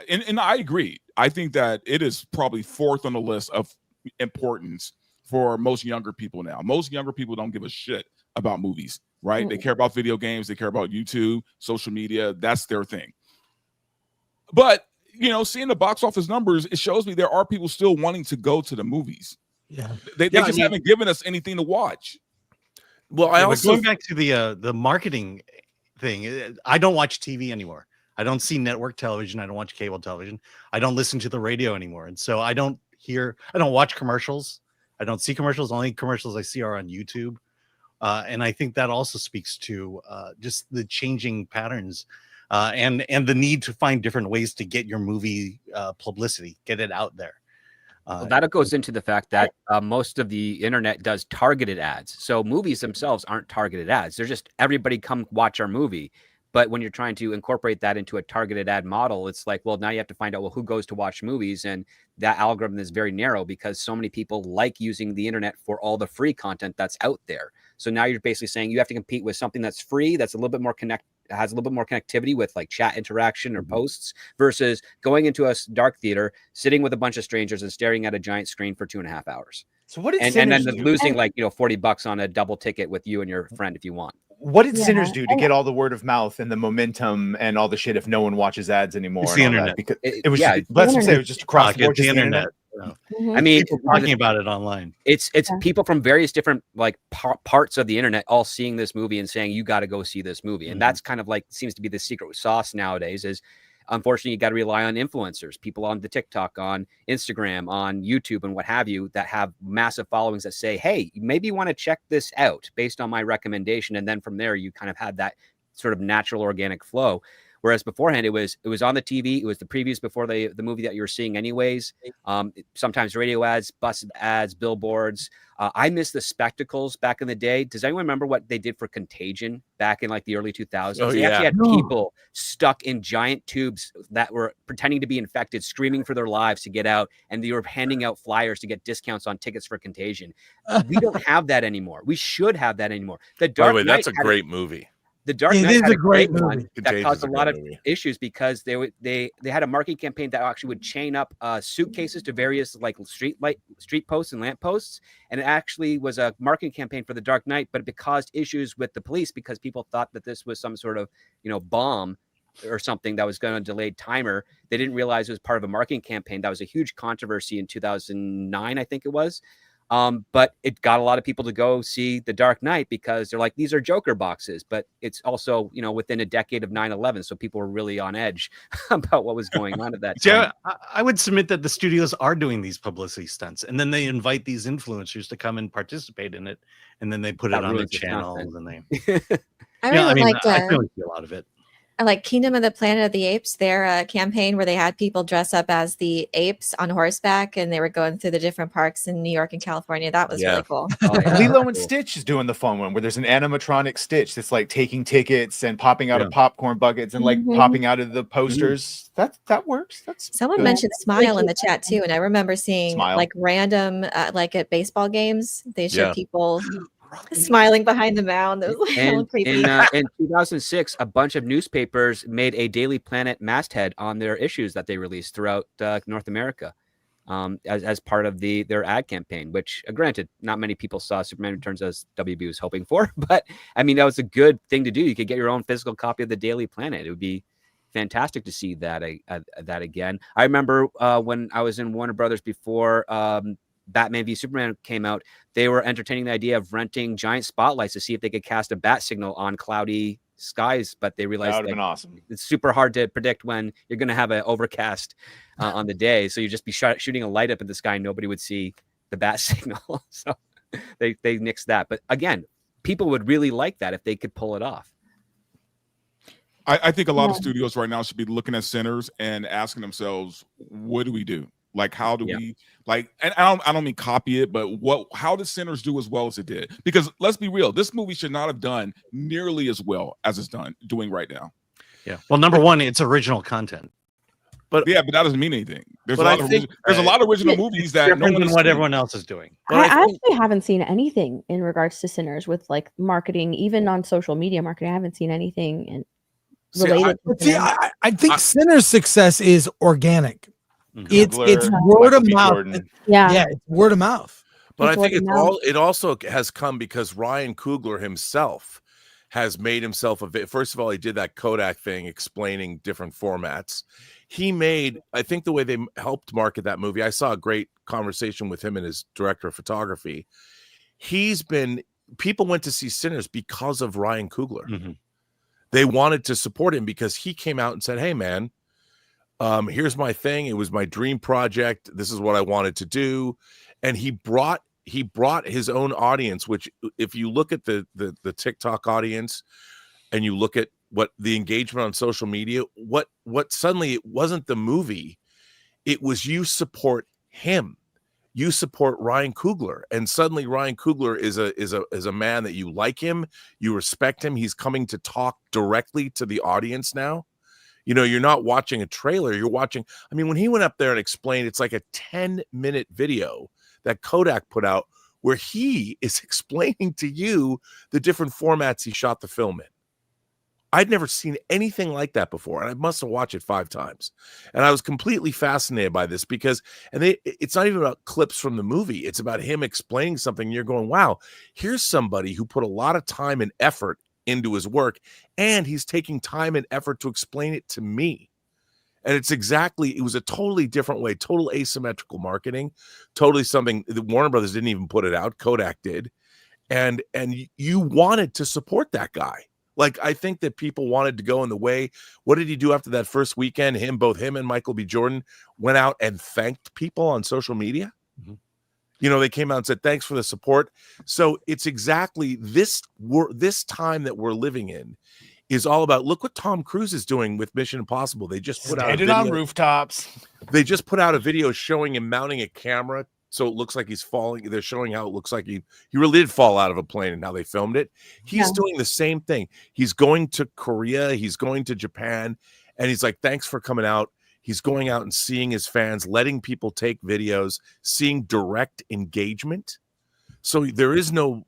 And I agree. I think that it is probably fourth on the list of importance for most younger people now. Most younger people don't give a shit about movies, right? They care about video games. They care about YouTube, social media. That's their thing. But, you know, seeing the box office numbers, it shows me there are people still wanting to go to the movies. Yeah. They just haven't given us anything to watch. Well, I also, going back to the marketing thing, I don't watch TV anymore. I don't see network television. I don't watch cable television. I don't listen to the radio anymore. And so I don't watch commercials. I don't see commercials. The only commercials I see are on YouTube. And I think that also speaks to just the changing patterns and the need to find different ways to get your movie publicity, get it out there. Well, that goes into the fact that most of the internet does targeted ads. So movies themselves aren't targeted ads. They're just everybody come watch our movie. But when you're trying to incorporate that into a targeted ad model, it's like, well, now you have to find out, well, who goes to watch movies? And that algorithm is very narrow because so many people like using the internet for all the free content that's out there. So now you're basically saying you have to compete with something that's free, that's a little bit more has a little bit more connectivity with like chat interaction or posts, versus going into a dark theater, sitting with a bunch of strangers and staring at a giant screen for 2.5 hours. So what did and then losing like, you know, $40 on a double ticket with you and your friend if you want. What did Sinners do to get all the word of mouth and the momentum and all the shit if no one watches ads anymore? It's the internet. Because it was let's say it was just across the board, the internet. I mean, people talking about it online. It's people from various different like parts of the internet all seeing this movie and saying you got to go see this movie, and that's kind of like seems to be the secret sauce nowadays. Is unfortunately you got to rely on influencers, people on the TikTok, on Instagram, on YouTube, and what have you that have massive followings that say, "Hey, maybe you want to check this out based on my recommendation," and then from there you kind of had that sort of natural organic flow. Whereas beforehand, it was on the TV. It was the previews before the movie that you were seeing anyways. Sometimes radio ads, bus ads, billboards. I miss the spectacles back in the day. Does anyone remember what they did for Contagion back in like the early 2000s? They actually had people stuck in giant tubes that were pretending to be infected, screaming for their lives to get out. And they were handing out flyers to get discounts on tickets for Contagion. We don't have that anymore. We should have that anymore. The Dark By the way, Knight that's a great movie. The Dark It Knight is had a great one movie. that Contagious caused is a a lot great of movie. issues because they had a marketing campaign that actually would chain up suitcases to various like street posts and lamp posts, and it actually was a marketing campaign for the Dark Knight, but it caused issues with the police because people thought that this was some sort of bomb or something that was going to delay timer. They didn't realize it was part of a marketing campaign. That was a huge controversy in 2009, I think it was. But it got a lot of people to go see The Dark Knight because they're like, these are Joker boxes, but it's also, within a decade of 9/11. So people were really on edge about what was going on at that time. Yeah, I would submit that the studios are doing these publicity stunts, and then they invite these influencers to come and participate in it, and then they put it on the channels, and they. I really liked I really see a lot of it. I like Kingdom of the Planet of the Apes, their campaign where they had people dress up as the apes on horseback and they were going through the different parks in New York and California. That was really cool. Oh, yeah. Lilo and Stitch is doing the fun one where there's an animatronic Stitch that's like taking tickets and popping out of popcorn buckets and like popping out of the posters. That works. That's Someone good. mentioned Smile in the chat too, and I remember seeing Smile. like random like at baseball games, they showed Yeah. people smiling behind the mound. It was like a little And creepy. in 2006, a bunch of newspapers made a Daily Planet masthead on their issues that they released throughout North America as part of their ad campaign, which granted, not many people saw Superman Returns as WB was hoping for, but I mean, that was a good thing to do. You could get your own physical copy of the Daily Planet. It would be fantastic to see that again. I remember when I was in Warner Brothers before Batman v Superman came out, they were entertaining the idea of renting giant spotlights to see if they could cast a bat signal on cloudy skies, but they realized That would have been awesome. it's super hard to predict when you're going to have an overcast on the day, so you just be shooting a light up in the sky and nobody would see the bat signal. So they nixed that, but again, people would really like that if they could pull it off. I think a lot of studios right now should be looking at Sinners and asking themselves, what do we do? Like, how do we and I don't mean copy it, but how did Sinners do as well as it did? Because let's be real, this movie should not have done nearly as well as it's doing right now. Yeah. Well, number one, it's original content. But that doesn't mean anything. There's But a lot of original movies that no different one than is what doing. everyone else is doing. I actually haven't seen anything in regards to Sinners with like marketing, even on social media marketing. I haven't seen anything related. I think Sinner's success is organic. It's Googler, word of Michael B. mouth. Jordan. Yeah, it's word of mouth. But It's I think word of mouth. it also has come because Ryan Coogler himself has made himself first of all, he did that Kodak thing explaining different formats. I think the way they helped market that movie, I saw a great conversation with him and his director of photography. People went to see Sinners because of Ryan Coogler. Mm-hmm. They wanted to support him because he came out and said, hey man, here's my thing. It was my dream project. This is what I wanted to do. And he brought his own audience, which if you look at the TikTok audience and you look at what the engagement on social media, what suddenly it wasn't the movie. It was you support him. You support Ryan Coogler, and suddenly Ryan Coogler is a man that you like him, you respect him. He's coming to talk directly to the audience now. You're not watching a trailer. You're watching. I mean, when he went up there and explained, it's like a 10-minute video that Kodak put out where he is explaining to you the different formats he shot the film in. I'd never seen anything like that before, and I must have watched it 5 times. And I was completely fascinated by this because, it's not even about clips from the movie. It's about him explaining something. You're going, wow, here's somebody who put a lot of time and effort into his work, and he's taking time and effort to explain it to me. And it was a totally different way, total asymmetrical marketing, totally something that Warner Brothers didn't even put it out. Kodak did. And you wanted to support that guy. Like, I think that people wanted to go in the way. What did he do after that first weekend? Both him and Michael B. Jordan went out and thanked people on social media. Mm-hmm. They came out and said, thanks for the support. So it's exactly this time that we're living in is all about, look what Tom Cruise is doing with Mission Impossible. They just put out a video on rooftops. They just put out a video showing him mounting a camera so it looks like he's falling. They're showing how it looks like he really did fall out of a plane and how they filmed it. He's doing the same thing. He's going to Korea. He's going to Japan. And he's like, thanks for coming out. He's going out and seeing his fans, letting people take videos, seeing direct engagement. So there's no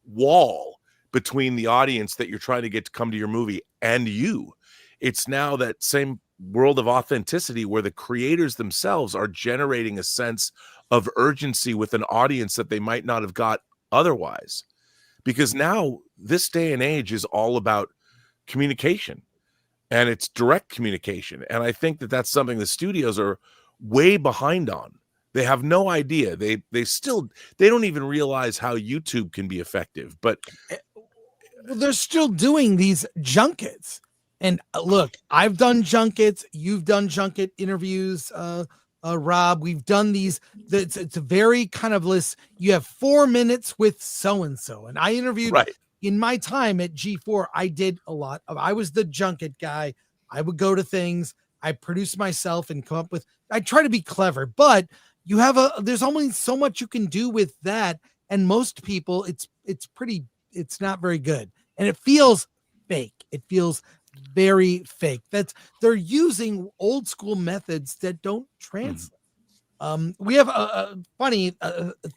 wall between the audience that you're trying to get to come to your movie and you. It's now that same world of authenticity where the creators themselves are generating a sense of urgency with an audience that they might not have got otherwise. Because now this day and age is all about communication, and it's direct communication. And I think that that's something the studios are way behind on. They have no idea. They don't even realize how YouTube can be effective, but they're still doing these junkets. And look, I've done junkets. You've done junket interviews, Rob. We've done these. It's a very kind of list. You have 4 minutes with so-and-so. And I interviewed in my time at G4. I did a lot of, I was the junket guy. I would go to things. I produce myself and come up with, I try to be clever, but you have there's only so much you can do with that. And most people, it's not very good. And it feels fake. It feels very fake. They're using old school methods that don't translate. We have a funny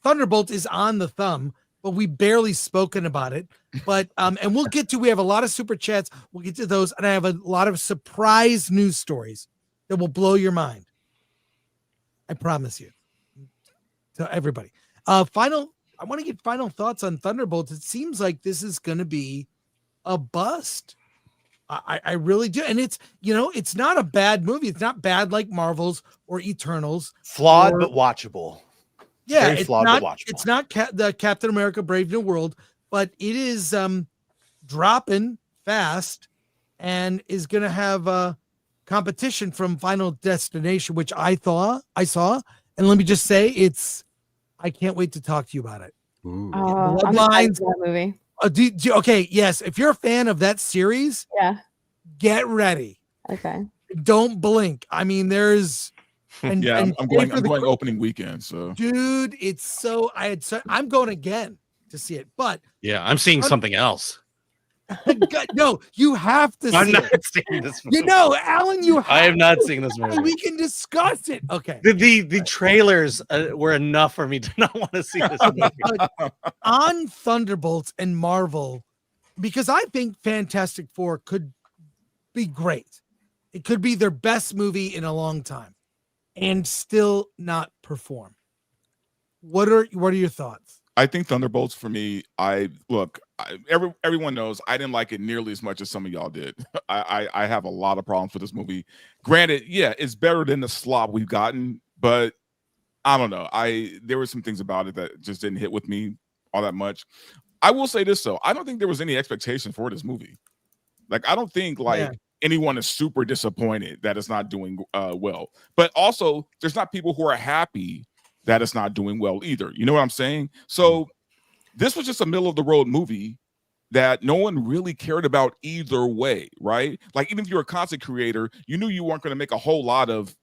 Thunderbolt is on the thumb, but we barely spoken about it. But and we have a lot of super chats. We'll get to those, and I have a lot of surprise news stories that will blow your mind. I promise you. To everybody. I want to get final thoughts on Thunderbolts. It seems like this is going to be a bust. I really do. And it's not a bad movie. It's not bad like Marvel's or Eternals. Flawed, but watchable. Yeah, Very flawed, but watchable. It's not the Captain America Brave New World, but it is dropping fast and is going to have competition from Final Destination, which I saw. And let me just say, I can't wait to talk to you about it. Oh, I'm excited for that movie. Okay, yes. If you're a fan of that series, get ready. Okay. Don't blink. I mean, there's I'm going opening weekend. So dude, I'm going again to see it. But yeah, I'm seeing something else. No, you have to see I'm not it. seeing this movie. Alan, I have not seen this movie. We can discuss it. Okay. The trailers were enough for me to not want to see this movie. On Thunderbolts and Marvel, because I think Fantastic Four could be great. It could be their best movie in a long time and still not perform. What are your thoughts? I think Thunderbolts for me, everyone knows I didn't like it nearly as much as some of y'all did. I have a lot of problems with this movie. Granted, yeah, it's better than the slop we've gotten, but I don't know. There were some things about it that just didn't hit with me all that much. I will say this though, I don't think there was any expectation for this movie. Like, I don't think anyone is super disappointed that it's not doing well. But also, there's not people who are happy that it's not doing well either. You know what I'm saying? So this was just a middle of the road movie that no one really cared about either way, right? Like, even if you're a content creator, you knew you weren't going to make a whole lot of,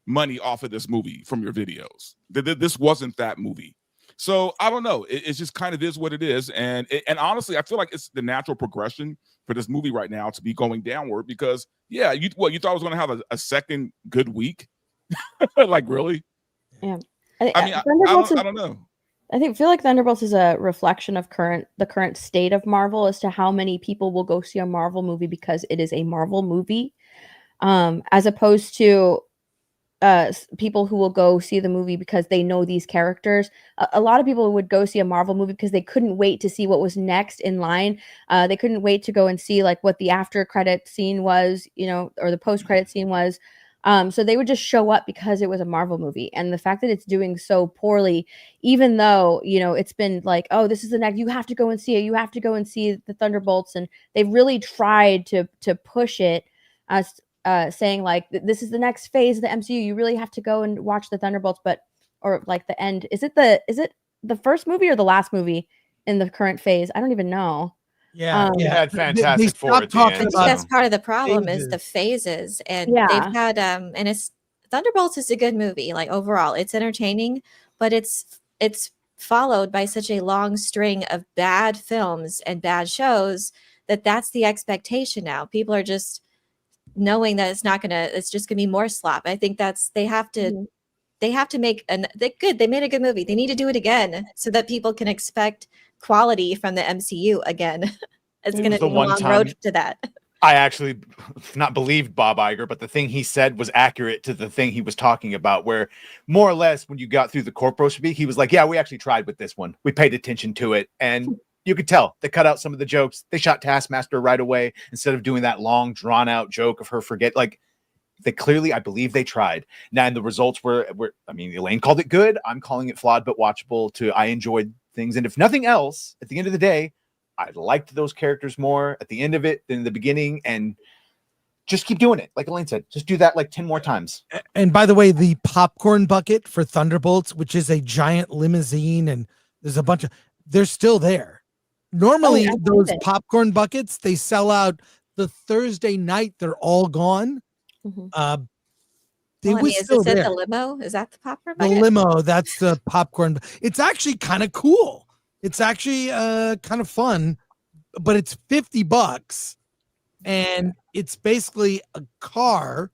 money off of this movie from your videos. This wasn't that movie. So I don't know. It just kind of is what it is. And honestly, I feel like it's the natural progression for this movie right now to be going downward because, you thought it was going to have a second good week? Like, really? Yeah. I don't know. I feel like Thunderbolts is a reflection of the current state of Marvel as to how many people will go see a Marvel movie because it is a Marvel movie, as opposed to people who will go see the movie because they know these characters. A lot of people would go see a Marvel movie because they couldn't wait to see what was next in line. They couldn't wait to go and see like what the after credit scene was, or the post credit scene was. So they would just show up because it was a Marvel movie. And the fact that it's doing so poorly, even though, it's been like, oh, this is the next, you have to go and see it. You have to go and see the Thunderbolts. And they've really tried to push it as saying like, this is the next phase of the MCU. You really have to go and watch the Thunderbolts, or like the end. Is it the first movie or the last movie in the current phase? I don't even know. Yeah, you had Fantastic Four at the end. I think that's part of the problem is the phases, and they've had and it's Thunderbolts is a good movie, like overall it's entertaining, but it's followed by such a long string of bad films and bad shows that's the expectation now. People are just knowing that it's just gonna be more slop. I think they have to they have to make they made a good movie. They need to do it again so that people can expect quality from the MCU again. It's going to be a long road to that. I actually not believed Bob Iger, but the thing he said was accurate to the thing he was talking about, where more or less when you got through the corpo speak, he was like, yeah, we actually tried with this one. We paid attention to it. And you could tell they cut out some of the jokes. They shot Taskmaster right away instead of doing that long drawn out joke of her forget. Like they clearly, I believe they tried. Now, and the results were, I mean, Elaine called it good. I'm calling it flawed, but watchable I enjoyed things. And if nothing else, at the end of the day, I liked those characters more at the end of it than the beginning, and just keep doing it. Like Elaine said, just do that like 10 more times. And by the way, the popcorn bucket for Thunderbolts, which is a giant limousine, and there's a bunch of, they're still there. Normally, those popcorn buckets, they sell out the Thursday night. They're all gone. Mm-hmm. Is this at the limo? Is that the popcorn bucket? The limo, that's the popcorn. It's actually kind of cool. It's actually kind of fun, but it's $50 and it's basically a car.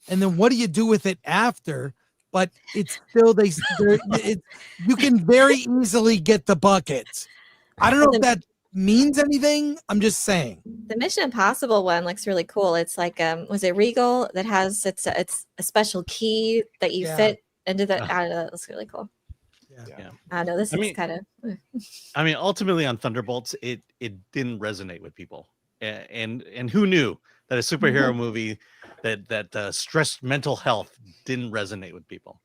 And then what do you do with it after? But it's still, you can very easily get the buckets. I don't know if that means anything. I'm just saying. The Mission Impossible one looks really cool. It's like, was it Regal that has, it's a special key that you fit into the, I don't know, that looks really cool. Yeah. I know this is kind of. I mean, ultimately on Thunderbolts, it didn't resonate with people, and who knew that a superhero movie that stressed mental health didn't resonate with people,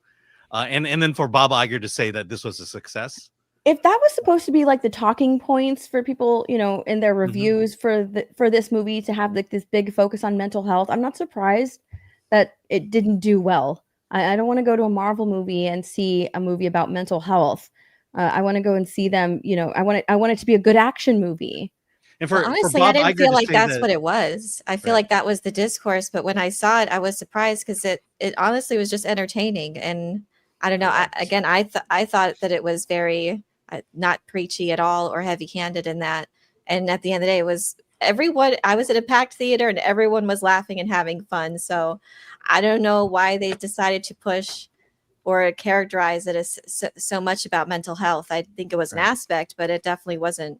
and then for Bob Iger to say that this was a success. If that was supposed to be like the talking points for people, you know, in their reviews for this movie to have like this big focus on mental health, I'm not surprised that it didn't do well. I don't want to go to a Marvel movie and see a movie about mental health. I want to go and see them. You know, I want it to be a good action movie. And for honestly, I didn't feel like that's what it was. I feel like that was the discourse. But when I saw it, I was surprised because it honestly was just entertaining. And I don't know. I thought that it was very not preachy at all or heavy-handed in that. And at the end of the day, it was everyone. I was at a packed theater and everyone was laughing and having fun. So I don't know why they decided to push or characterize it as so much about mental health. I think it was an aspect, but it definitely wasn't.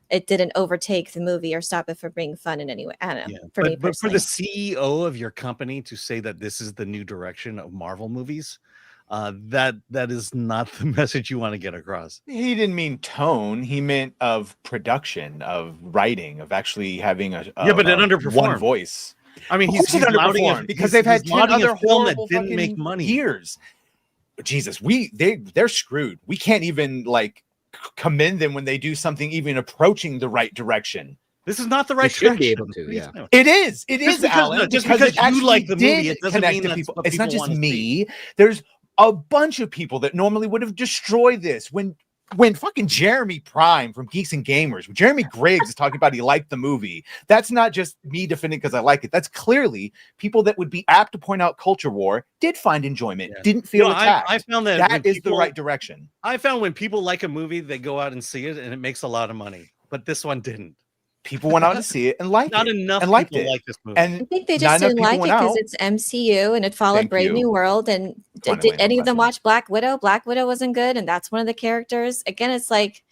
It didn't overtake the movie or stop it from being fun in any way. I don't know. Yeah. For me But for personally. the CEO of your company to say that this is the new direction of Marvel movies, that is not the message you want to get across. He didn't mean tone. He meant of production, of writing, of actually having a but it underperformed. One voice. I mean, he's underperformed because they've had 10 other film that horrible didn't make money years. Jesus, they're screwed. We can't even like commend them when they do something even approaching the right direction. This is not the right should direction. be able to, yeah. It is, Alan. Just because you like the movie, it doesn't mean that's what it's not people just wanna me. see. There's a bunch of people that normally would have destroyed this when fucking Jeremy Prime from Geeks and Gamers, when Jeremy Griggs is talking about he liked the movie, that's not just me defending because I like it. That's clearly people that would be apt to point out culture war did find enjoyment, didn't feel attacked. I found that is the right direction. I found when people like a movie, they go out and see it and it makes a lot of money. But this one didn't. People went out to see it and liked not it. Enough and liked people it. like this movie. And I think they just didn't like it because it's MCU and it followed Brave New World. And did any of them watch Black Widow? Black Widow wasn't good, and that's one of the characters. Again, it's like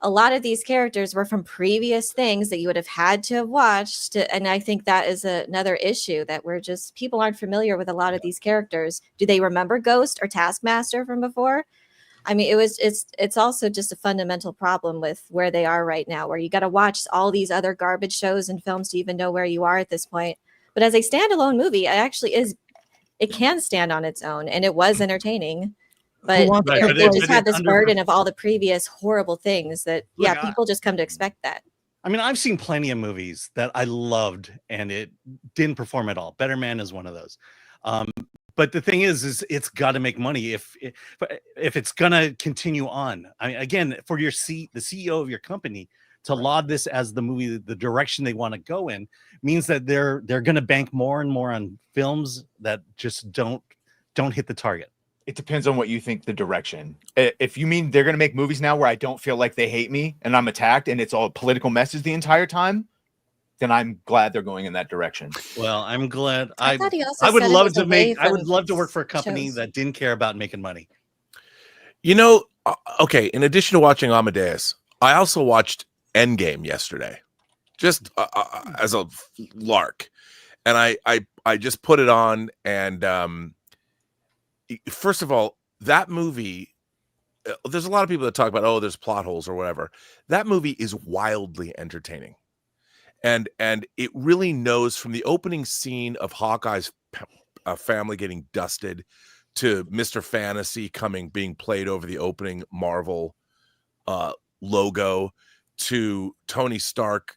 a lot of these characters were from previous things that you would have had to have watched. And I think that is another issue that people aren't familiar with a lot of these characters. Do they remember Ghost or Taskmaster from before? I mean, it's also just a fundamental problem with where they are right now, where you got to watch all these other garbage shows and films to even know where you are at this point. But as a standalone movie, it can stand on its own, and it was entertaining. But they just had this burden of all the previous horrible things that, people just come to expect that. I mean, I've seen plenty of movies that I loved, and it didn't perform at all. Better Man is one of those. But the thing is it's got to make money if it's gonna continue on. I mean, again, for the CEO of your company to laud this as the movie, the direction they want to go in, means that they're gonna bank more and more on films that just don't hit the target. It depends on what you think the direction. If you mean they're gonna make movies now where I don't feel like they hate me and I'm attacked and it's all a political message the entire time, then I'm glad they're going in that direction. Well, I'm glad. I thought he also I would said it love was to away make. I would from love to work for a company shows. that didn't care about making money. You know, okay, in addition to watching Amadeus, I also watched Endgame yesterday, just as a lark. And I just put it on, and first of all, that movie, there's a lot of people that talk about, oh, there's plot holes or whatever. That movie is wildly entertaining. And it really knows, from the opening scene of Hawkeye's family getting dusted to Mr. Fantasy being played over the opening Marvel logo, to Tony Stark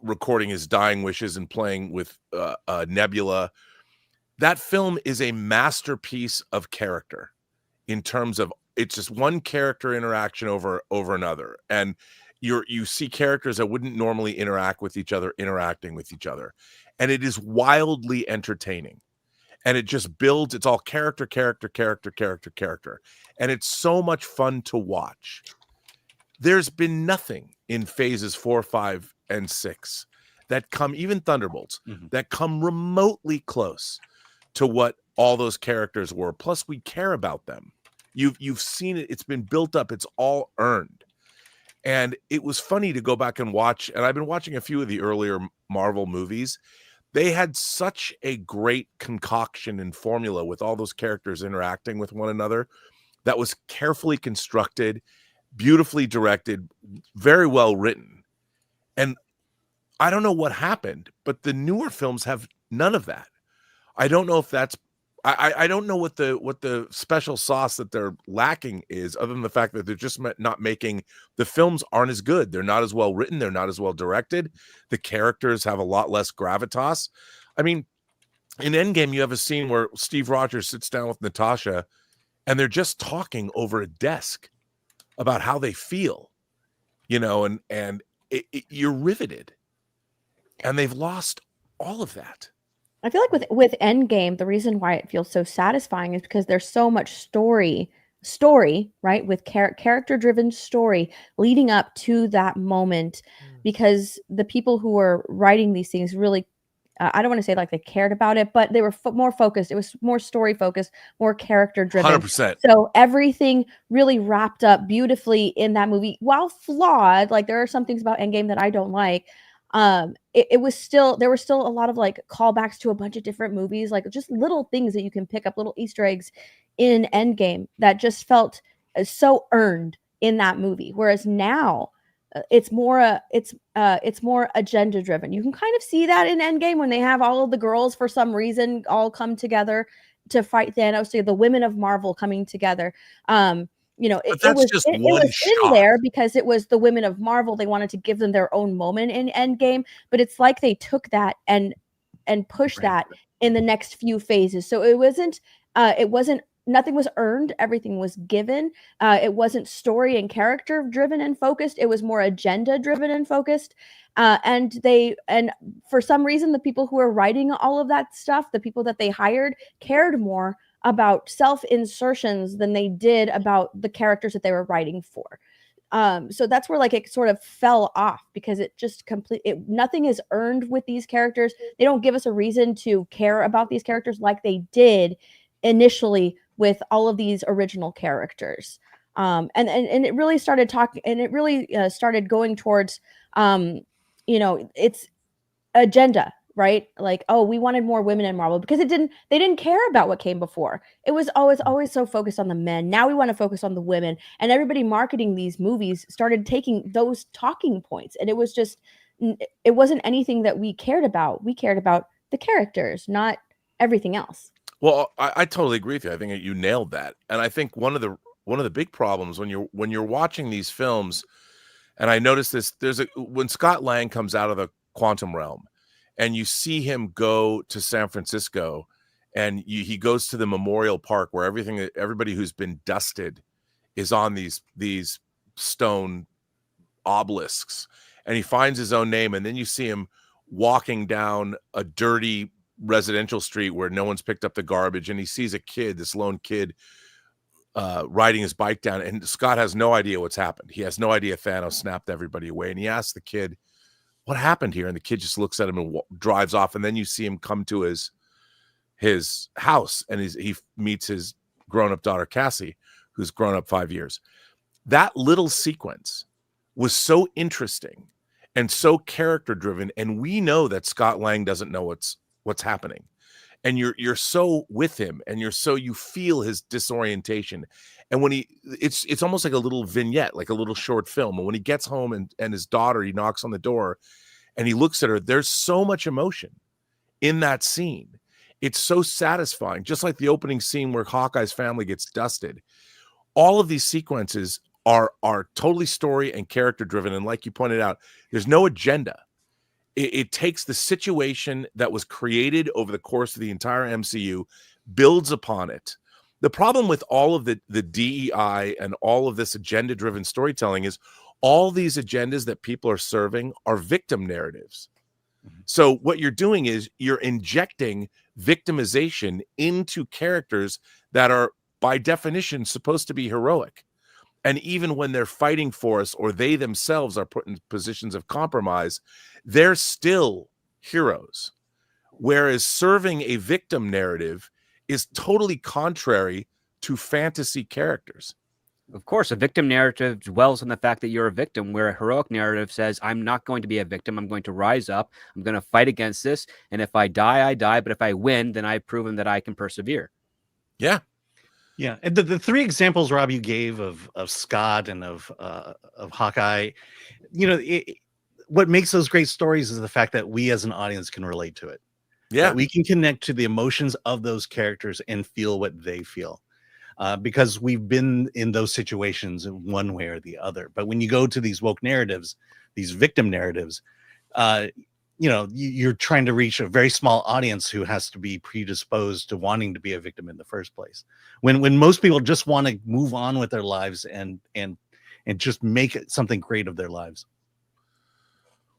recording his dying wishes and playing with Nebula. That film is a masterpiece of character, in terms of it's just one character interaction over another, and you see characters that wouldn't normally interact with each other interacting with each other, and it is wildly entertaining. And it just builds, it's all character, and it's so much fun to watch. There's been nothing in phases 4, 5, and 6 that come, even Thunderbolts, that come remotely close to what all those characters were. Plus, we care about them. You've seen it. It's been built up. It's all earned. And it was funny to go back and watch. And I've been watching a few of the earlier Marvel movies. They had such a great concoction and formula with all those characters interacting with one another that was carefully constructed, beautifully directed, very well written. And I don't know what happened, but the newer films have none of that. I don't know if that's I don't know what the special sauce that they're lacking is, other than the fact that they're just not making, the films aren't as good. They're not as well written. They're not as well directed. The characters have a lot less gravitas. I mean, in Endgame, you have a scene where Steve Rogers sits down with Natasha and they're just talking over a desk about how they feel, and you're riveted, and they've lost all of that. I feel like with Endgame, the reason why it feels so satisfying is because there's so much story, right? With character-driven story leading up to that moment, because the people who were writing these things really, I don't want to say like they cared about it, but they were more focused. It was more story focused, more character-driven. 100%. So everything really wrapped up beautifully in that movie. While flawed, like there are some things about Endgame that I don't like. It was still, there were still a lot of like callbacks to a bunch of different movies, like just little things that you can pick up, little Easter eggs in Endgame that just felt so earned in that movie. Whereas now it's more agenda driven. You can kind of see that in Endgame when they have all of the girls for some reason all come together to fight Thanos, to the women of Marvel coming together. It was in there because it was the women of Marvel. They wanted to give them their own moment in Endgame, but it's like they took that and pushed that in the next few phases. So it wasn't nothing was earned. Everything was given. It wasn't story and character driven and focused. It was more agenda driven and focused. And for some reason, the people who were writing all of that stuff, the people that they hired, cared more about self-insertions than they did about the characters that they were writing for. So that's where like it sort of fell off, because it just nothing is earned with these characters. They don't give us a reason to care about these characters like they did initially with all of these original characters. And it really started talking, and it really started going towards its agenda, right? Like, oh, we wanted more women in Marvel because they didn't care about what came before. It was always so focused on the men. Now we want to focus on the women, and everybody marketing these movies started taking those talking points, and it wasn't anything that we cared about. We cared about the characters, not everything else. Well, I totally agree with you. I think that you nailed that. And I think one of the big problems when you're watching these films, and I noticed this, when Scott Lang comes out of the quantum realm and you see him go to San Francisco, and he goes to the Memorial Park where everybody who's been dusted is on these stone obelisks, and he finds his own name, and then you see him walking down a dirty residential street where no one's picked up the garbage, and he sees this lone kid riding his bike down, and Scott has no idea what's happened. He has no idea Thanos snapped everybody away, and he asks the kid, what happened here? And the kid just looks at him and drives off. And then you see him come to his house, and he meets his grown-up daughter, Cassie, who's grown up 5 years. That little sequence was so interesting and so character driven. And we know that Scott Lang doesn't know what's happening. And you're so with him, and you feel his disorientation. And when it's almost like a little vignette, like a little short film. And when he gets home and his daughter, he knocks on the door and he looks at her, there's so much emotion in that scene. It's so satisfying, just like the opening scene where Hawkeye's family gets dusted. All of these sequences are totally story and character driven. And like you pointed out, there's no agenda. It takes the situation that was created over the course of the entire MCU, builds upon it. The problem with all of the DEI and all of this agenda driven storytelling is all these agendas that people are serving are victim narratives. So what you're doing is you're injecting victimization into characters that are by definition supposed to be heroic. And even when they're fighting for us, or they themselves are put in positions of compromise, they're still heroes. Whereas serving a victim narrative is totally contrary to fantasy characters. Of course, a victim narrative dwells on the fact that you're a victim, where a heroic narrative says, I'm not going to be a victim. I'm going to rise up. I'm going to fight against this. And if I die, I die. But if I win, then I've proven that I can persevere. Yeah. Yeah. And the three examples, Rob, you gave of Scott and of Hawkeye, what makes those great stories is the fact that we as an audience can relate to it. Yeah. That we can connect to the emotions of those characters and feel what they feel. Because we've been in those situations in one way or the other. But when you go to these woke narratives, these victim narratives, you're trying to reach a very small audience who has to be predisposed to wanting to be a victim in the first place. When most people just want to move on with their lives and just make it something great of their lives.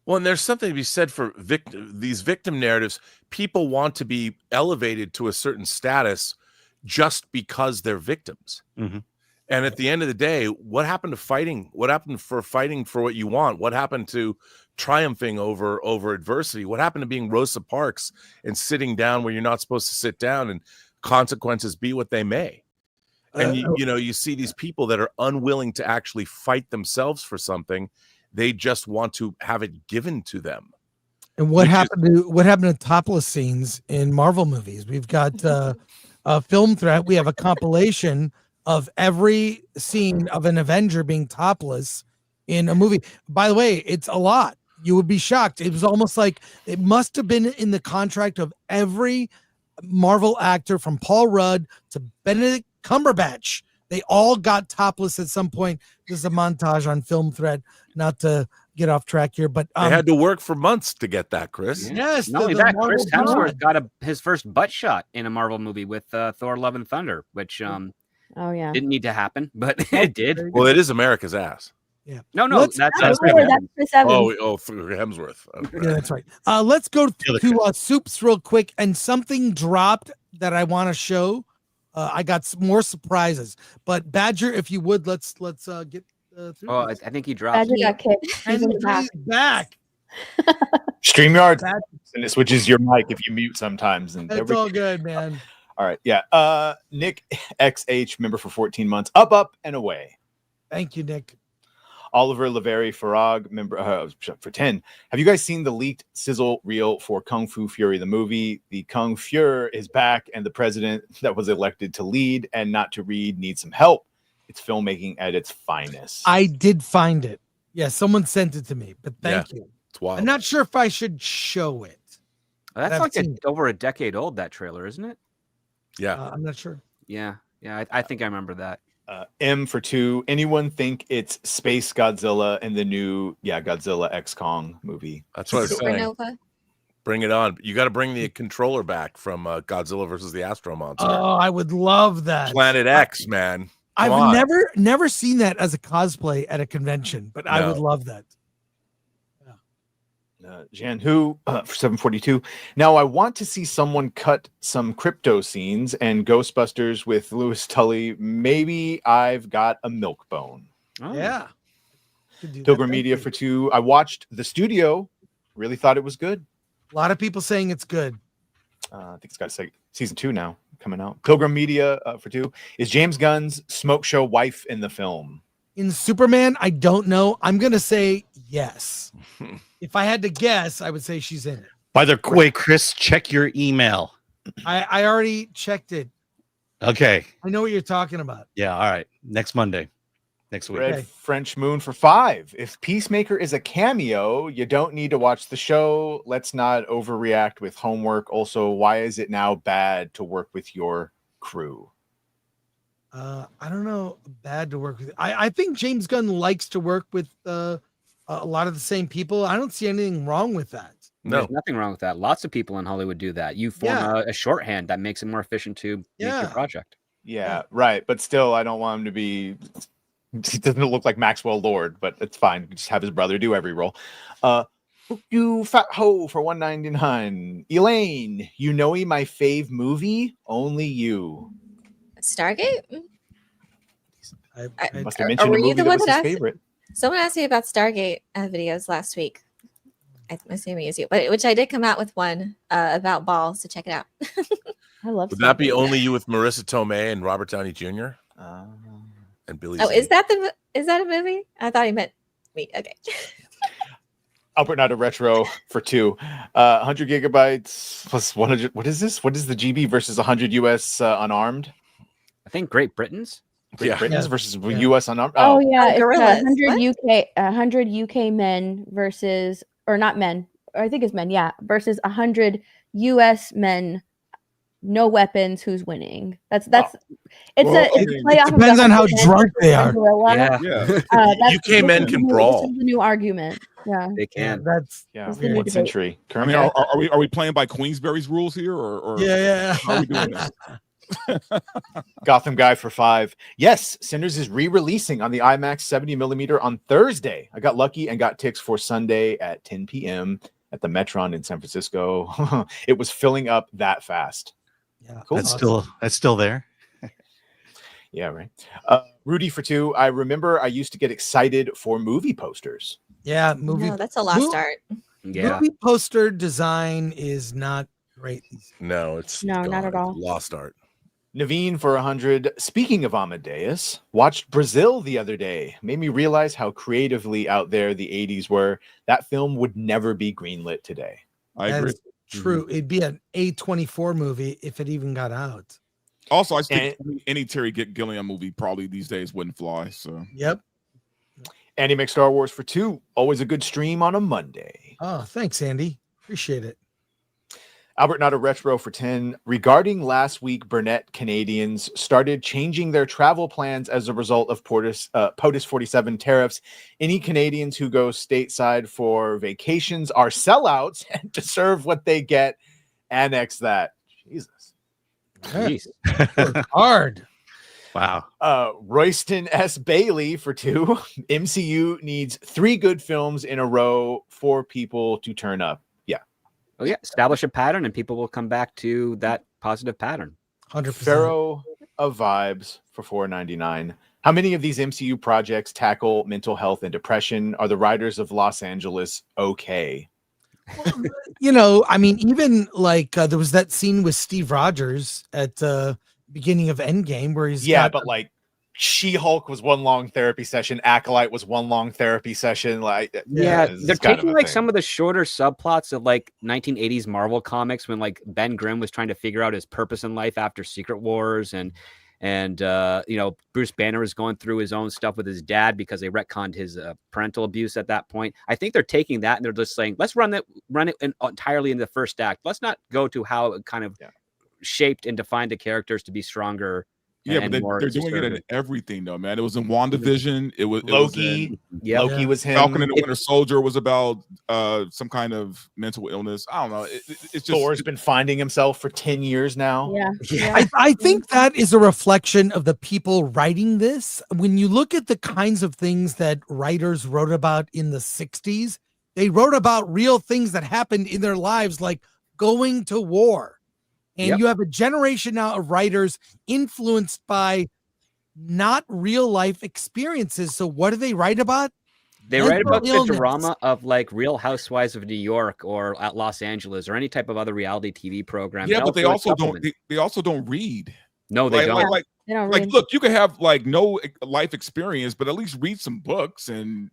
Well, and there's something to be said for these victim narratives. People want to be elevated to a certain status just because they're victims. Mm-hmm. And at the end of the day, what happened to fighting? What happened for fighting for what you want? What happened to triumphing over adversity? What happened to being Rosa Parks and sitting down where you're not supposed to sit down, and consequences be what they may? And you see these people that are unwilling to actually fight themselves for something. They just want to have it given to them. And what happened to topless scenes in Marvel movies? We've got a film threat. We have a compilation of every scene of an Avenger being topless in a movie. By the way, it's a lot. You would be shocked. It was almost like it must have been in the contract of every Marvel actor, from Paul Rudd to Benedict Cumberbatch. They all got topless at some point. This is a montage on Film Thread, not to get off track here, but they had to work for months to get that, Chris. Yes. Not only that, Chris Hemsworth got his first butt shot in a Marvel movie with Thor: Love and Thunder, which didn't need to happen, but it did. Well, it is America's ass. Yeah. No, that's Chris Evans. Through Hemsworth. Okay. Yeah, that's right. Let's go to Soups real quick, and something dropped that I want to show. I got some more surprises, but Badger, if you would, let's get through. Oh, I think he dropped. Badger got kicked. He's in the back. Back. StreamYard, and it switches your mic if you mute sometimes. And It's all good, man. All right, yeah. Nick XH, member for 14 months. Up and away. Thank you, Nick. Oliver Laveri Farag, member for 10. Have you guys seen the leaked sizzle reel for Kung Fu Fury, the movie? The Kung Fuhrer is back, and the president that was elected to lead and not to read needs some help. It's filmmaking at its finest. I did find it. Yeah, someone sent it to me, but thank you. It's wild. I'm not sure if I should show it. That's like over a decade old, that trailer, isn't it? Yeah. I'm not sure. Yeah. I think I remember that. M for 2. Anyone think it's Space Godzilla and the new Godzilla X Kong movie? That's what I was saying. Supernova. Bring it on. You got to bring the controller back from Godzilla versus the Astro Monster. Oh, I would love that. Planet X, man. I've never seen that as a cosplay at a convention, but I would love that. Jan Hu for 742. Now I want to see someone cut some crypto scenes and Ghostbusters with Louis Tully. Maybe I've got a milk bone. Oh. Yeah. Pilgrim Media for 2. I watched The Studio Really thought it was good. A lot of people saying it's good. I think it's got season 2 now coming out. Pilgrim Media for 2. Is James Gunn's smoke show wife in the film? In Superman, I don't know. I'm going to say yes. If I had to guess, I would say she's in it. By the way, Chris, check your email. I already checked it. Okay. I know what you're talking about. Yeah. All right. Next Monday. Next week. Red Okay. French Moon for 5. If Peacemaker is a cameo, you don't need to watch the show. Let's not overreact with homework. Also, why is it now bad to work with your crew? I don't know. Bad to work with. I think James Gunn likes to work with a lot of the same people. I don't see anything wrong with that. No. There's nothing wrong with that. Lots of people in Hollywood do that. You form a shorthand that makes it more efficient to make your project. Yeah, right. But still, I don't want him to be. He doesn't look like Maxwell Lord, but it's fine. Just have his brother do every role. You fat hoe for $1.99. Elaine, you know my fave movie? Only You. Stargate? I Must have mentioned a were you movie the that one was that his asked- favorite. Someone asked me about Stargate videos last week. I'm assuming it's you, but which I did come out with one about balls, so check it out. I love. Would that be Stargate. Only You with Marissa Tomei and Robert Downey Jr. And Billy? Oh, Zane? is that a movie? I thought he meant me. Okay. Albert Not a Retro for 2. 100 gigabytes plus 100. What is this? What is the GB versus 100 US unarmed? I think Great Britain's. Great Britain's Yeah. versus Yeah. US unarmed. Oh yeah, it's gorillas. 100 UK men versus, or not men. Or I think it's men. Yeah, versus 100 US men, no weapons. Who's winning? It's Well, a play off of depends the on how 100 men drunk they versus are. gorilla. Yeah, Yeah. UK men can brawl. This is the new argument. Yeah. they Yeah, can. that's Yeah. That's the new What debate. century? I Current mean, day? are we playing by Queensberry's rules here, or yeah. how are we doing this? Gotham Guy for 5. Yes, Sinners is re-releasing on the IMAX 70mm on Thursday. I got lucky and got tickets for Sunday at 10 p.m. at the Metron in San Francisco. It was filling up that fast. Yeah, Cool. That's still there. Yeah, right. Rudy for 2. I remember I used to get excited for movie posters. Yeah, movie. No, that's a lost Mo- art. Yeah. Movie poster design is not great. No, it's No, not at gone. all. Lost art. Naveen for 100. Speaking of Amadeus, watched Brazil the other day. Made me realize how creatively out there the 80s were. That film would never be greenlit today. I That agree. is true. It'd be an A24 movie if it even got out. Also, I think any Terry Gilliam movie probably these days wouldn't fly. So Yep. Andy McStar Wars for 2. Always a good stream on a Monday. Oh, thanks, Andy. Appreciate it. Albert Not a Retro for 10. Regarding last week, Burnett Canadians started changing their travel plans as a result of POTUS 47 tariffs. Any Canadians who go stateside for vacations are sellouts and deserve what they get. Annex that. Jesus. Jeez. Work hard. Wow. Royston S. Bailey for 2. MCU needs 3 good films in a row for people to turn up. Oh yeah, establish a pattern, and people will come back to that positive pattern. 100%. Pharaoh of Vibes for $4.99. How many of these MCU projects tackle mental health and depression? Are the writers of Los Angeles okay? You know, I mean, even like there was that scene with Steve Rogers at the beginning of Endgame where he's But like She-Hulk was one long therapy session. Acolyte was one long therapy session. Like, Yeah, it's they're kind of taking a like thing. some of the shorter subplots of like 1980s Marvel comics when like Ben Grimm was trying to figure out his purpose in life after Secret Wars, and you know, Bruce Banner was going through his own stuff with his dad because they retconned his parental abuse at that point. I think they're taking that and they're just saying, let's run it entirely in the first act. Let's not go to how it kind of shaped and defined the characters to be stronger. yeah, and but more they're doing it in disturbing. everything though, man. It was in WandaVision. It was Loki. Yeah, Loki was him. Falcon and the Winter Soldier was about some kind of mental illness. I don't know. It's just Thor's been finding himself for 10 years now. Yeah. I think that is a reflection of the people writing this. When you look at the kinds of things that writers wrote about in the 60s, they wrote about real things that happened in their lives, like going to war. And you have a generation now of writers influenced by not real life experiences. So what do they write about? They write about Mental the illness. drama of like Real Housewives of New York or at Los Angeles or any type of other reality TV program. Yeah, to but help they with also don't. supplement. They also don't read. No, they don't. They don't Like, read. look, you can have like no life experience, but at least read some books and.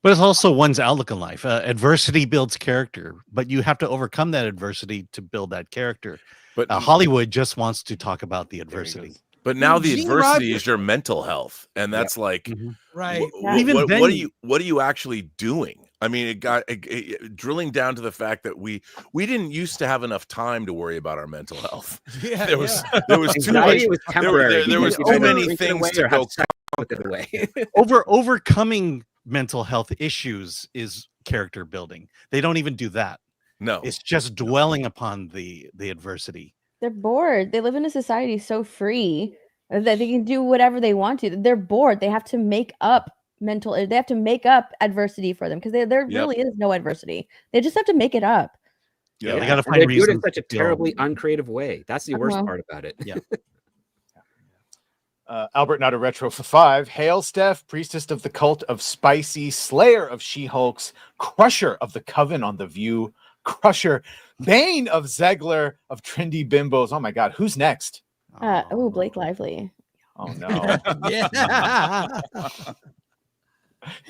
But it's also one's outlook on life. Adversity builds character, but you have to overcome that adversity to build that character. But Hollywood just wants to talk about the adversity. But now the Gene adversity Rogers- is your mental health, and that's like, Right. Even what then- are you actually doing? I mean, drilling down to the fact that we didn't used to have enough time to worry about our mental health. Yeah, There was yeah. there was too much. Anxiety was temporary. There was because too you either many drink it things away to or have go. sex with it away. Overcoming mental health issues is character building. They don't even do that. No, It's just dwelling upon the adversity. They're bored. They live in a society so free that they can do whatever they want to. They're bored. They have to make up they have to make up adversity for them because there really is no adversity. They just have to make it up. Yeah, they got to And find they do it in reasons. such a to feel- terribly uncreative way. That's the worst Uh-huh. part about it. Yeah. Albert, not a retro for 5. Hail, Steph, priestess of the cult of spicy, slayer of She-Hulks, crusher of the coven on the View, crusher, bane of Zegler, of trendy bimbos. Oh my God, who's next? Blake Lively. Oh no. Yeah.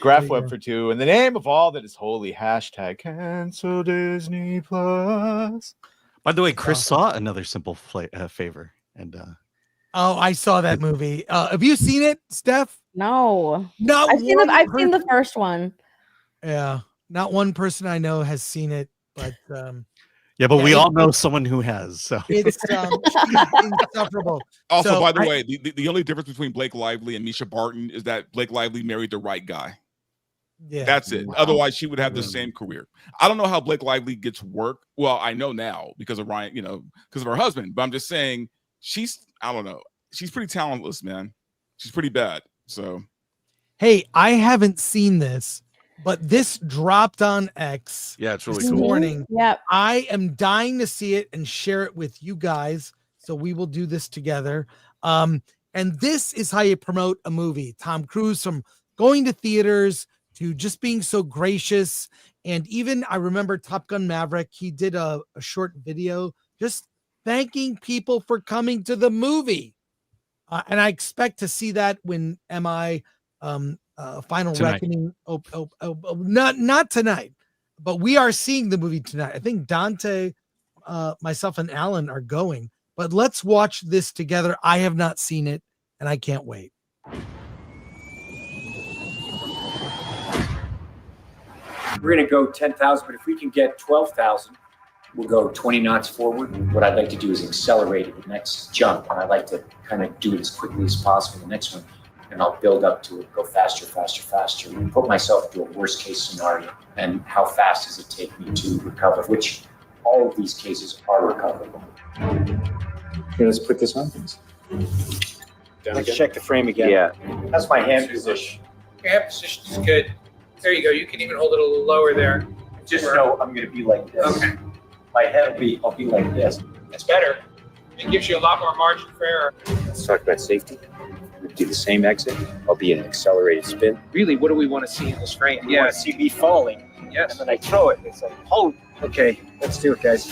Graph There you Web go. for 2. In the name of all that is holy, hashtag cancel Disney Plus. By the way, Chris saw another simple favor, and Oh, I saw that movie. Have you seen it, Steph? No. Not I've seen one I've seen the person- first one. Yeah, not one person I know has seen it, but yeah, but Yeah, we it- all know someone who has. So it's insufferable. Also, So by the I- way, the only difference between Blake Lively and Misha Barton is that Blake Lively married the right guy. Yeah, That's it. Otherwise, she would have the same career. I don't know how Blake Lively gets work. Well, I know now because of Ryan, because of her husband. But I'm just saying, I don't know. She's pretty talentless, man. She's pretty bad. So, hey, I haven't seen this, but this dropped on X yeah, it's really this cool. morning. Yep. I am dying to see it and share it with you guys. So we will do this together. And this is how you promote a movie. Tom Cruise, from going to theaters to just being so gracious. And even I remember Top Gun Maverick, he did a short video just thanking people for coming to the movie. And I expect to see that when MI Final Tonight. Reckoning. Not tonight, but we are seeing the movie tonight. I think Dante, myself, and Alan are going. But let's watch this together. I have not seen it, and I can't wait. We're going to go 10,000, but if we can get 12,000, we'll go 20 knots forward. What I'd like to do is accelerate it the next jump, and I'd like to kind of do it as quickly as possible the next one, and I'll build up to it, go faster, faster, faster, and put myself into a worst case scenario. And how fast does it take me to recover, which all of these cases are recoverable. Here, let's put this on, please. Let's check the frame again. Yeah. That's my hand position. Your hand position is good. There you go. You can even hold it a little lower there. Just know I'm going to be like this. Okay. My head I'll be like this. That's better. It gives you a lot more margin for error. Let's talk about safety. We'll do the same exit. I'll be in an accelerated spin. Really, what do we want to see in this frame? We want to see me falling. Yes. And then I throw it. It's like, hold. Okay, let's do it, guys.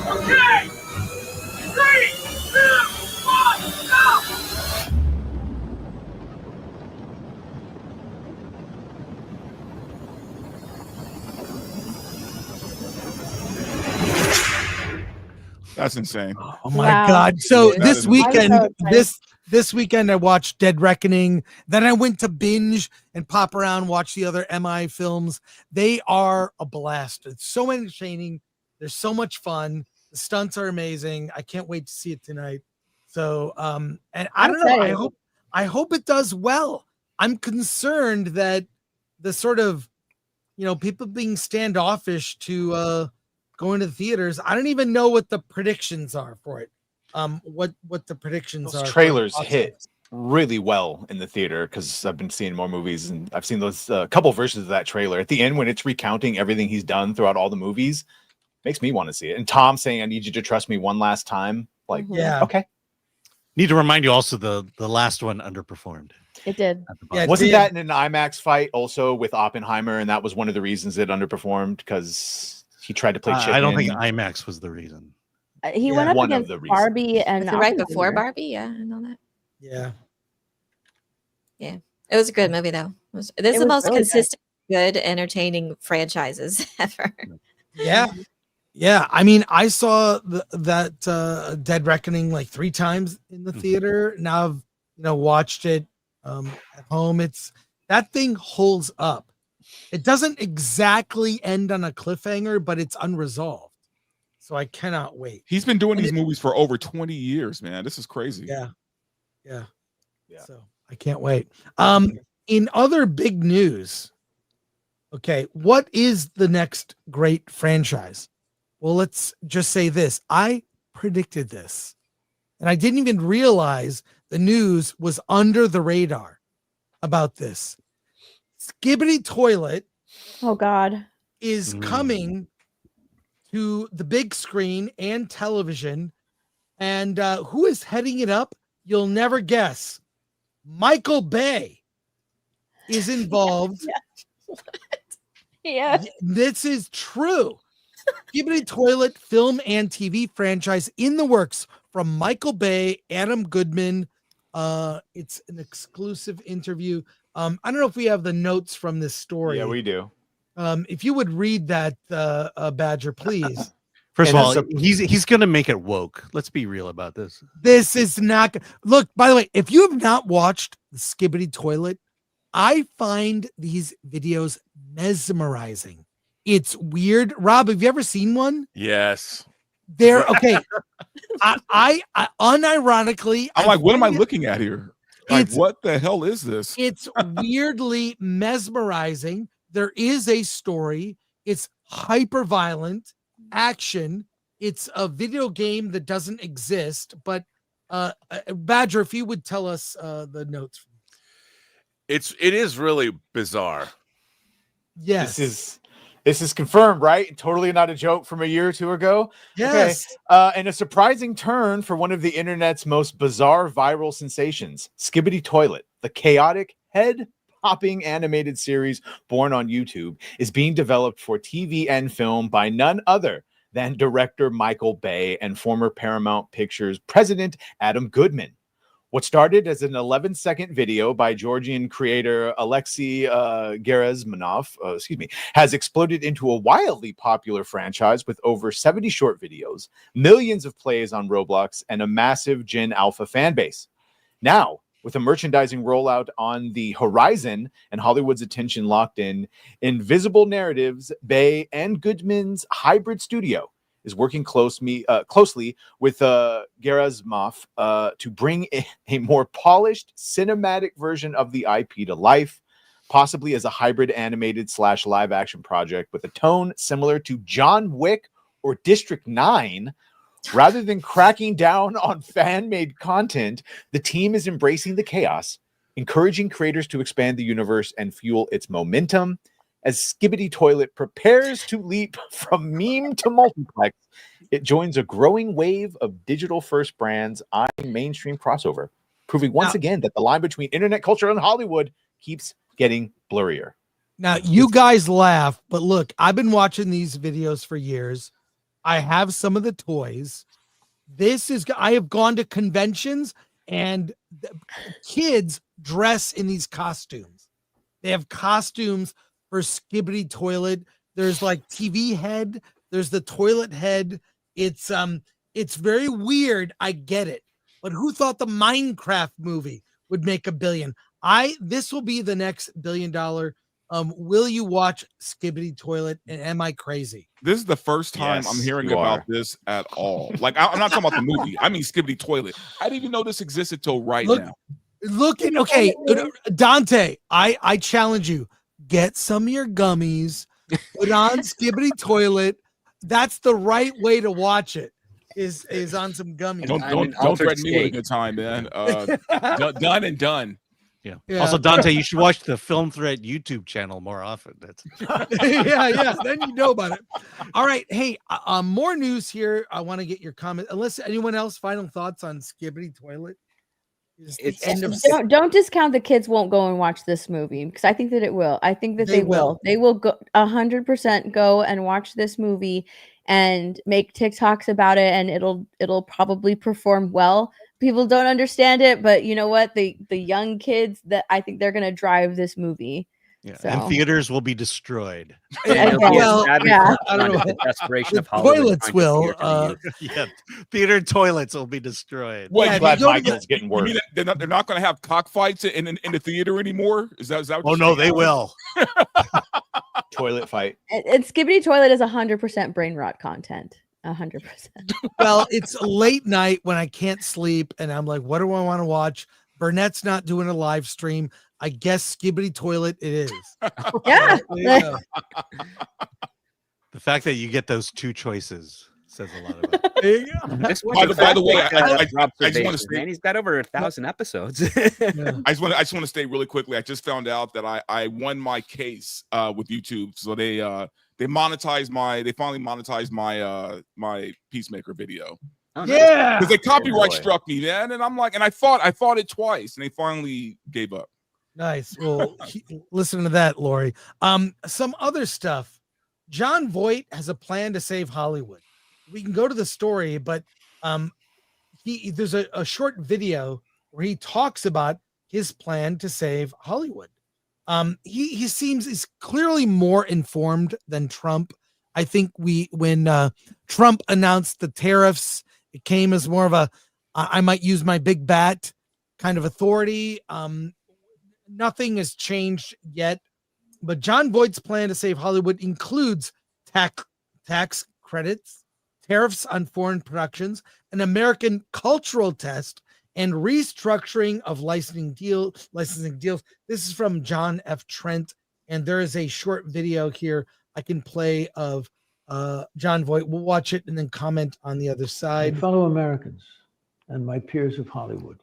Okay! 3, 2, 1, go! that's insane. Oh my Wow. God. So That this is- weekend, I'm so excited. this weekend I watched Dead Reckoning. Then I went to binge and pop around, watch the other MI films. They are a blast. It's so entertaining. They're so much fun. The stunts are amazing. I can't wait to see it tonight. So and I don't know. Okay. I hope it does well. I'm concerned that the sort of, people being standoffish to going to the theaters. I don't even know what the predictions are for it. What the predictions Those are. trailers hit really well in the theater because I've been seeing more movies and I've seen those couple versions of that trailer. At the end, when it's recounting everything he's done throughout all the movies, makes me want to see it. And Tom saying, "I need you to trust me one last time." Like, Yeah. okay. Need to remind you also the last one underperformed. It did. Yeah, Wasn't that in an IMAX fight also with Oppenheimer, and that was one of the reasons it underperformed because he tried to play Chipman? I don't think IMAX was the reason. He went up one of against the reasons. Barbie and Was it right before Oppenheimer. Barbie? Yeah, I know that. Yeah. Yeah, it was a good movie though. This is the was most really good. consistent, good, entertaining franchises ever. Yeah. Yeah. I mean, I saw that Dead Reckoning like 3 times in the theater. Now I've watched it at home. That thing holds up. It doesn't exactly end on a cliffhanger, but it's unresolved. So I cannot wait. He's been doing these movies for over 20 years, man. This is crazy. Yeah. So I can't wait. In other big news, okay, what is the next great franchise? Well, let's just say this. I predicted this, and I didn't even realize the news was under the radar about this. Skibidi Toilet Oh God. is coming to the big screen and television. And who is heading it up? You'll never guess. Michael Bay is involved. Yeah. This is true. Skibidi Toilet film and TV franchise in the works from Michael Bay, Adam Goodman. It's an exclusive interview. I don't know if we have the notes from this story. Yeah, we do. If you would read that, Badger, please. First of all, he's going to make it woke. Let's be real about this. This is not. Look, by the way, if you have not watched the Skibidi Toilet, I find these videos mesmerizing. It's weird. Rob, have you ever seen one? Yes. They're okay. I unironically, I'm like, what am I looking at here? Like, It's- what the hell is this? It's weirdly mesmerizing. There is a story. It's hyper violent action. It's a video game that doesn't exist. But Badger, if you would tell us the notes. It is really bizarre. Yes. This is confirmed, right? Totally not a joke from a year or 2 ago. Yes. Okay. And a surprising turn for one of the internet's most bizarre viral sensations, Skibidi Toilet, the chaotic head-popping animated series born on YouTube, is being developed for TV and film by none other than director Michael Bay and former Paramount Pictures president Adam Goodman. What started as an 11-second video by Georgian creator Alexei Gerasimov, has exploded into a wildly popular franchise with over 70 short videos, millions of plays on Roblox, and a massive Gen Alpha fan base. Now, with a merchandising rollout on the horizon and Hollywood's attention locked in, Invisible Narratives, Bay, and Goodman's hybrid studio is working closely with Gerasimov to bring a more polished cinematic version of the IP to life, possibly as a hybrid animated / live action project with a tone similar to John Wick or District 9. Rather than cracking down on fan-made content, the team is embracing the chaos, encouraging creators to expand the universe and fuel its momentum. As Skibidi Toilet prepares to leap from meme to multiplex, it joins a growing wave of digital-first brands eyeing mainstream crossover, proving once again that the line between internet culture and Hollywood keeps getting blurrier. Now, you guys laugh, but look, I've been watching these videos for years. I have some of the toys. I have gone to conventions and the kids dress in these costumes. They have costumes for Skibidi Toilet. There's like TV head. There's the toilet head. It's very weird. I get it. But who thought the Minecraft movie would make $1 billion? This will be the next $1 billion. Will you watch Skibidi Toilet? And am I crazy? This is the first time I'm hearing about this at all. Like, I'm not talking about the movie. I mean, Skibidi Toilet. I didn't even know this existed till now. Okay, Dante, I challenge you. Get some of your gummies, put on Skibidi Toilet. That's the right way to watch it. Is on some gummies. Don't threaten me with a good time, man. Done and done. Yeah. Yeah. Also, Dante, you should watch the Film Threat YouTube channel more often. That's yeah. Then you know about it. All right. Hey, more news here. I want to get your comment. Unless anyone else, final thoughts on Skibidi Toilet? Is the It's end of Don't discount the kids won't go and watch this movie, because I think that it will. I think that They they will. will. They will go 100% go and watch this movie and make TikToks about it, and it'll probably perform well. People don't understand it, but you know what? The young kids, that I think they're gonna drive this movie. yeah. So. And theaters will be destroyed. And it'll be a Well, sad yeah. reflection I don't on know. the desperation The of Hollywood toilets trying to will, cater to the youth. Yeah. Theater toilets will be destroyed. What, Yeah, you if Glad you go to Michael's getting you mean worse. that they're not going to have cockfights in the theater anymore? Is that what Oh you're no, saying? they will. Toilet fight. And Skibidi Toilet is 100% brain rot content. 100%. Well, it's a late night when I can't sleep, and I'm like, what do I want to watch? Burnett's not doing a live stream. I guess Skibidi Toilet it is. Yeah. There you go. The fact that you get those two choices says a lot about it. There you go. This was By a the way, classic, I Rob just want to Observations, say, man. He's got over 1,000 episodes. Yeah. I just want to state really quickly. I just found out that I won my case with YouTube, so they finally monetized my Peacemaker video Oh, nice. Yeah. because they copyright boy. struck me, man, and I'm like, and I fought it twice, and they finally gave up. Nice. Well, listen to that, Lori. Some other stuff. John Voight has a plan to save Hollywood. We can go to the story, but there's a short video where he talks about his plan to save Hollywood. He seems is clearly more informed than Trump. I think when Trump announced the tariffs, it came as more of a I might use my big bat kind of authority. Nothing has changed yet, but John Voight's plan to save Hollywood includes tax credits, tariffs on foreign productions, an American cultural test, and restructuring of licensing deals. This is from John F. Trent, and there is a short video here I can play of John Voight. We'll watch it and then comment on the other My side. fellow Americans and my peers of Hollywood,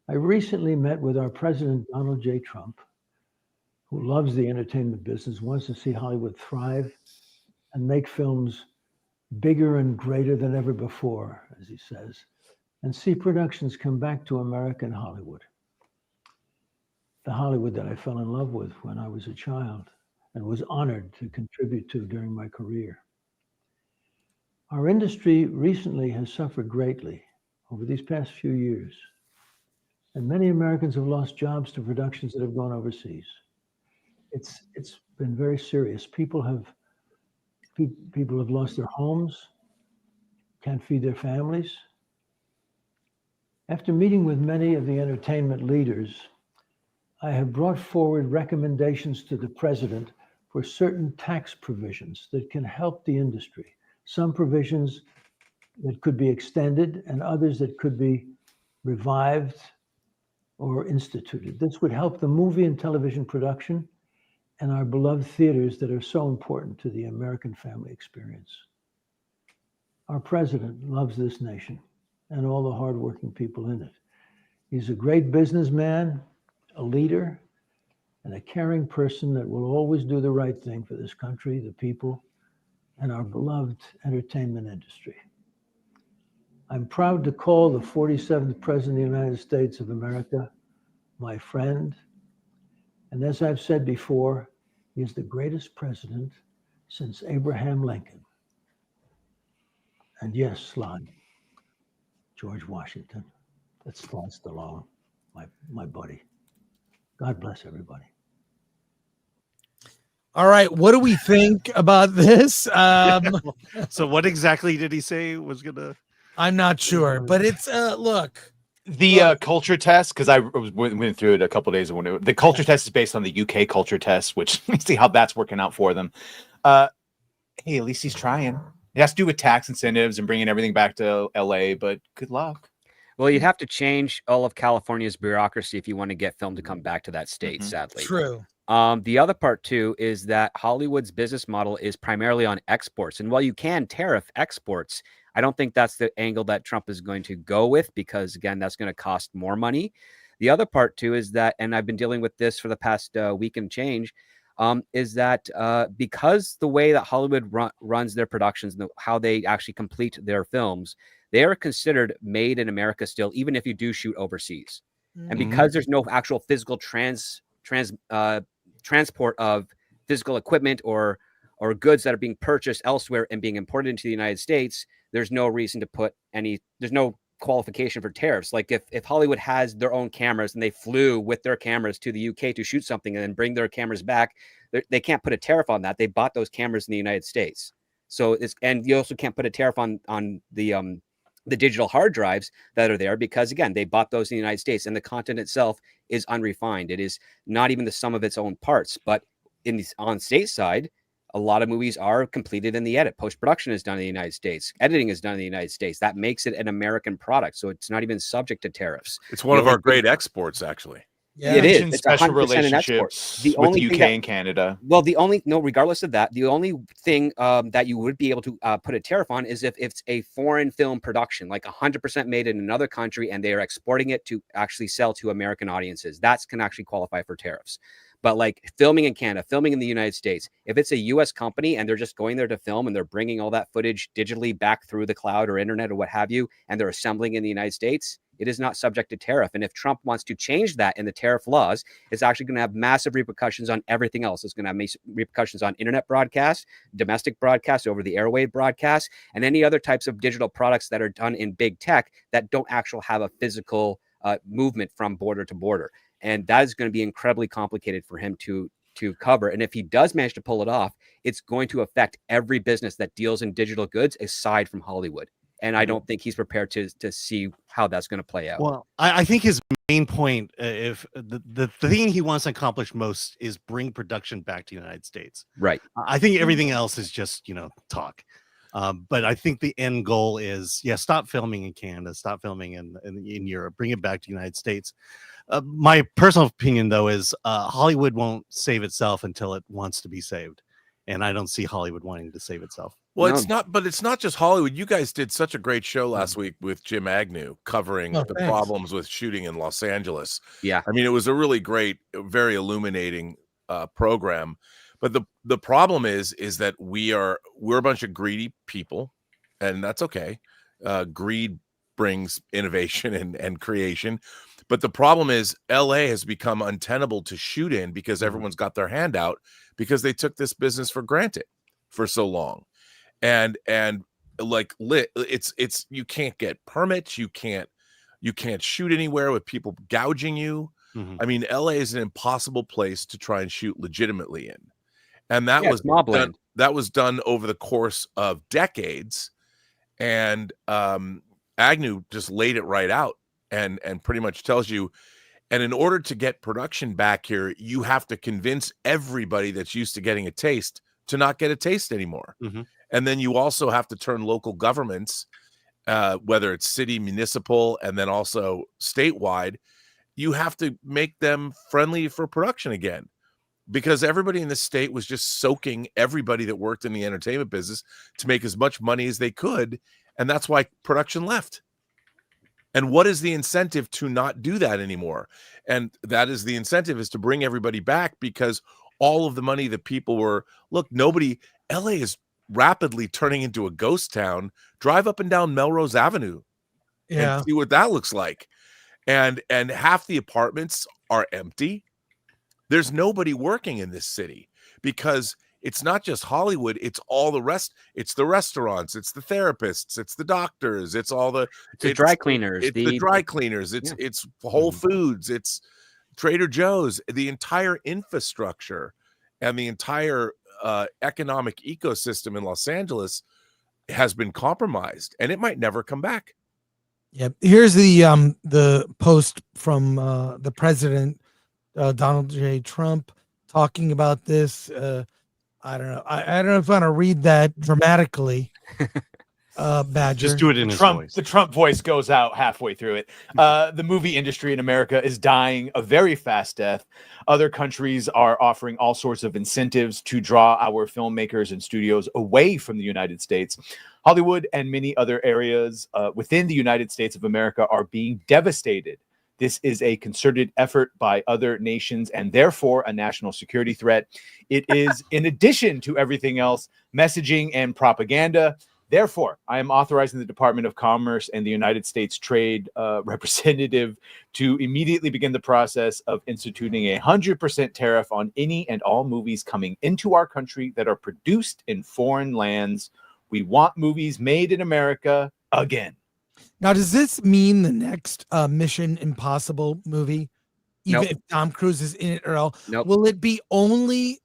I recently met with our president, Donald J. Trump, who loves the entertainment business, wants to see Hollywood thrive and make films bigger and greater than ever before, as he says, and see productions come back to American Hollywood. The Hollywood that I fell in love with when I was a child and was honored to contribute to during my career. Our industry recently has suffered greatly over these past few years, and many Americans have lost jobs to productions that have gone overseas. It's been very serious. People have lost their homes, can't feed their families. After meeting with many of the entertainment leaders, I have brought forward recommendations to the president for certain tax provisions that can help the industry. Some provisions that could be extended and others that could be revived or instituted. This would help the movie and television production and our beloved theaters that are so important to the American family experience. Our president loves this nation and all the hardworking people in it. He's a great businessman, a leader, and a caring person that will always do the right thing for this country, the people, and our beloved entertainment industry. I'm proud to call the 47th President of the United States of America my friend. And as I've said before, he is the greatest president since Abraham Lincoln. And yes, Slot, George Washington. That's Slot Stallone, my buddy. God bless everybody. All right, what do we think about this? So what exactly did he say was gonna? I'm not sure, but it's look. The culture test, because I went through it a couple of days ago. The culture test is based on the UK culture test, which we see how that's working out for them. Hey, at least he's trying. It has to do with tax incentives and bringing everything back to LA, but good luck. Well, you'd have to change all of California's bureaucracy if you want to get film to come back to that state, sadly. True. The other part, too, is that Hollywood's business model is primarily on exports. And while you can tariff exports, I don't think that's the angle that Trump is going to go with because, again, that's going to cost more money. The other part too is that, and I've been dealing with this for the past week and change, is that because the way that Hollywood runs their productions and how they actually complete their films, they are considered made in America still, even if you do shoot overseas. And because there's no actual physical transport of physical equipment or goods that are being purchased elsewhere and being imported into the United States, there's no reason to put there's no qualification for tariffs. Like if Hollywood has their own cameras and they flew with their cameras to the UK to shoot something and then bring their cameras back, they can't put a tariff on that. They bought those cameras in the United States. So and you also can't put a tariff on the digital hard drives that are there, because again, they bought those in the United States, and the content itself is unrefined. It is not even the sum of its own parts. But on state side, a lot of movies are completed in the edit. Post-production is done in the United States. Editing is done in the United States. That makes it an American product. So it's not even subject to tariffs. It's one of our great exports, actually. Yeah, it is. It's special relationships with the UK and Canada. Well, regardless of that, the only thing that you would be able to put a tariff on is if it's a foreign film production, like 100% made in another country, and they are exporting it to actually sell to American audiences. That can actually qualify for tariffs. But like filming in Canada, filming in the United States, if it's a US company and they're just going there to film and they're bringing all that footage digitally back through the cloud or internet or what have you, and they're assembling in the United States, it is not subject to tariff. And if Trump wants to change that in the tariff laws, it's actually going to have massive repercussions on everything else. It's going to have repercussions on internet broadcasts, domestic broadcasts, over the airwave broadcasts, and any other types of digital products that are done in big tech that don't actually have a physical movement from border to border. And that is going to be incredibly complicated for him to cover. And if he does manage to pull it off, it's going to affect every business that deals in digital goods aside from Hollywood. And I don't think he's prepared to see how that's going to play out. Well, I think his main point, if the thing he wants to accomplish most, is bring production back to the United States. Right. I think everything else is just, talk. But I think the end goal is, stop filming in Canada, stop filming in Europe, bring it back to the United States. My personal opinion, though, is Hollywood won't save itself until it wants to be saved. And I don't see Hollywood wanting to save itself. Well, it's not just Hollywood. You guys did such a great show last week with Jim Agnew covering the problems with shooting in Los Angeles. Yeah. I mean, it was a really great, very illuminating program. But the problem is that we're a bunch of greedy people, and that's okay. Greed brings innovation and creation. But the problem is LA has become untenable to shoot in because everyone's got their hand out because they took this business for granted for so long. And it's you can't get permits, you can't shoot anywhere with people gouging you. I mean, LA is an impossible place to try and shoot legitimately in. And that was done over the course of decades. And Agnew just laid it right out and pretty much tells you, and in order to get production back here, you have to convince everybody that's used to getting a taste to not get a taste anymore. And then you also have to turn local governments, whether it's city, municipal, and then also statewide, you have to make them friendly for production again, because everybody in the state was just soaking everybody that worked in the entertainment business to make as much money as they could. And that's why production left. And what is the incentive to not do that anymore? And that is the incentive, is to bring everybody back, because all of the money that people were, LA is rapidly turning into a ghost town. Drive up and down Melrose Avenue and see what that looks like. And half the apartments are empty. There's nobody working in this city, because it's not just Hollywood, it's all the rest. It's the restaurants, it's the therapists, it's the doctors, it's all the dry cleaners. It's the dry cleaners, it's Whole Foods, it's Trader Joe's. The entire infrastructure and the entire economic ecosystem in Los Angeles has been compromised, and it might never come back. Yeah, here's the post from the president, Donald J. Trump, talking about this. I don't know. I don't know if I want to read that dramatically. Badger. Just do it in his voice. The Trump voice goes out halfway through it. The movie industry in America is dying a very fast death. Other countries are offering all sorts of incentives to draw our filmmakers and studios away from the United States. Hollywood and many other areas within the United States of America are being devastated This is a concerted effort by other nations and therefore a national security threat. It is, in addition to everything else, messaging and propaganda. Therefore, I am authorizing the Department of Commerce and the United States Trade Representative to immediately begin the process of instituting a 100% tariff on any and all movies coming into our country that are produced in foreign lands. We want movies made in America again. Now, does this mean the next Mission Impossible movie, even Nope. if Tom Cruise is in it or all, Nope. will it be only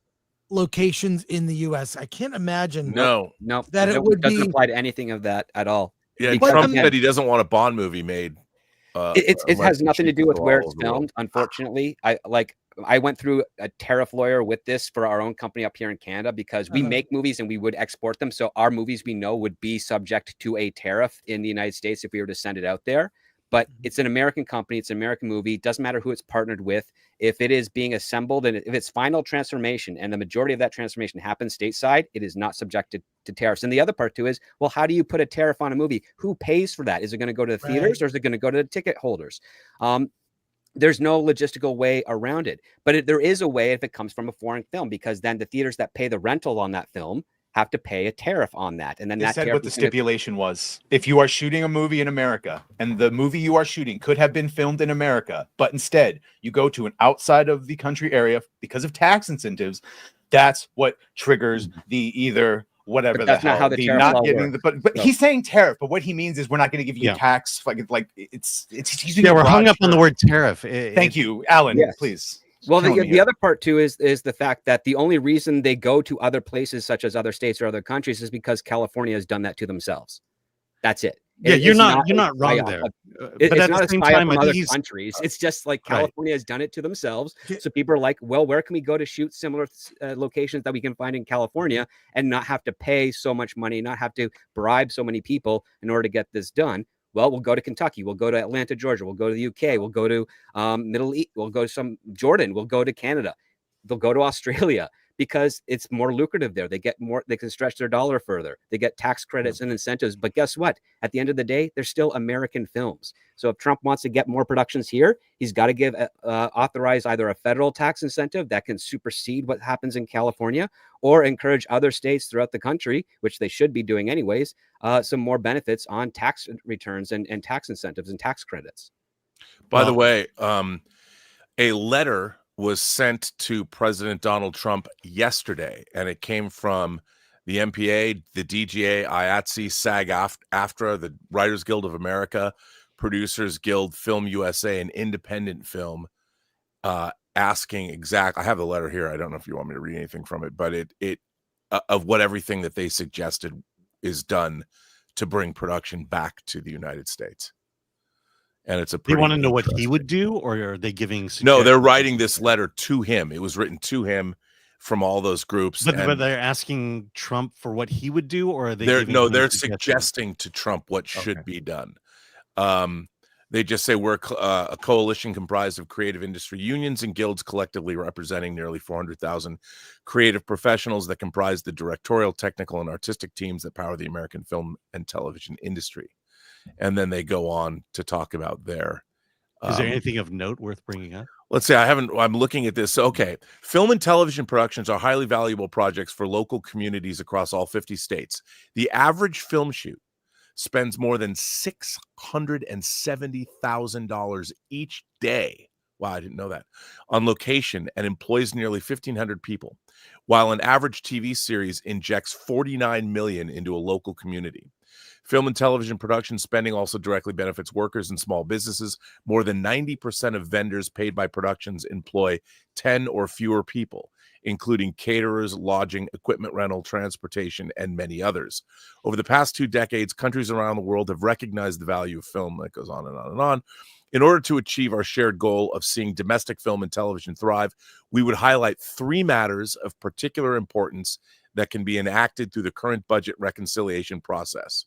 locations in the U.S.? I can't imagine. No. That it would doesn't be. apply to anything of that at all. Yeah, Because, Trump again, said he doesn't want a Bond movie made. It unless has it nothing to shoots do with all where over it's the world. filmed. Unfortunately, I went through a tariff lawyer with this for our own company up here in Canada because we make movies and we would export them. So our movies we know would be subject to a tariff in the United States if we were to send it out there. But it's an American company. It's an American movie. It doesn't matter who it's partnered with. If it is being assembled and if it's final transformation and the majority of that transformation happens stateside, it is not subjected to tariffs. And the other part too is, well, how do you put a tariff on a movie? Who pays for that? Is it going to go to the theaters or is it going to go to the ticket holders? There's no logistical way around it, but there is a way if it comes from a foreign film, because then the theaters that pay the rental on that film have to pay a tariff on that. And then They that said tariff what the stipulation was. If you are shooting a movie in America and the movie you are shooting could have been filmed in America, but instead you go to an outside of the country area because of tax incentives, that's what triggers the either whatever But the that's hell. not how the tariff not law getting works. but So- he's saying tariff, but what he means is we're not going to give you Yeah. tax. Like it's using Yeah, a we're hung broad up on the term. word tariff. Thank you, Alan. Yes. Please. Well, Killing me the here. other part too is the fact that the only reason they go to other places such as other states or other countries is because California has done that to themselves. That's it. Yeah, It's you're not a wrong psyop there. of- But It's at not the a same psyop time, from I think other he's countries. It's just like right. California has done it to themselves. So people are like, well, where can we go to shoot similar locations that we can find in California and not have to pay so much money, not have to bribe so many people in order to get this done? Well, we'll go to Kentucky. We'll go to Atlanta, Georgia. We'll go to the UK. We'll go to Middle East. We'll go to some Jordan. We'll go to Canada. They'll go to Australia because it's more lucrative there. They get more, they can stretch their dollar further. They get tax credits and incentives. But guess what? At the end of the day, they're still American films. So if Trump wants to get more productions here, he's got to authorize either a federal tax incentive that can supersede what happens in California, or encourage other states throughout the country, which they should be doing anyways, some more benefits on tax returns and tax incentives and tax credits. By the way, a letter was sent to President Donald Trump yesterday, and it came from the MPA, the DGA, IATSE, SAG-AFTRA, the Writers Guild of America, Producers Guild, Film USA, and Independent Film, asking I have the letter here. I don't know if you want me to read anything from it, but it of what everything that they suggested is done to bring production back to the United States. And it's a They pretty want to know what he interesting- would do, or are they giving? No, they're suggestions? writing this letter to him. It was written to him from all those groups. But and they're asking Trump for what he would do, or are they? they're giving no, him they're suggestions? suggesting to Trump what should be done. They just say we're a coalition comprised of creative industry unions and guilds collectively representing nearly 400,000 creative professionals that comprise the directorial, technical, and artistic teams that power the American film and television industry. And then they go on to talk about their. Is there anything of note worth bringing up? Let's say I'm looking at this. Okay. Film and television productions are highly valuable projects for local communities across all 50 states. The average film shoot spends more than $670,000 each day. Wow, I didn't know that. On location, and employs nearly 1,500 people, while an average TV series injects $49 million into a local community. Film and television production spending also directly benefits workers and small businesses. More than 90% of vendors paid by productions employ 10 or fewer people, including caterers, lodging, equipment rental, transportation, and many others. Over the past 2 decades, countries around the world have recognized the value of film. That goes on and on and on. In order to achieve our shared goal of seeing domestic film and television thrive, we would highlight 3 matters of particular importance that can be enacted through the current budget reconciliation process.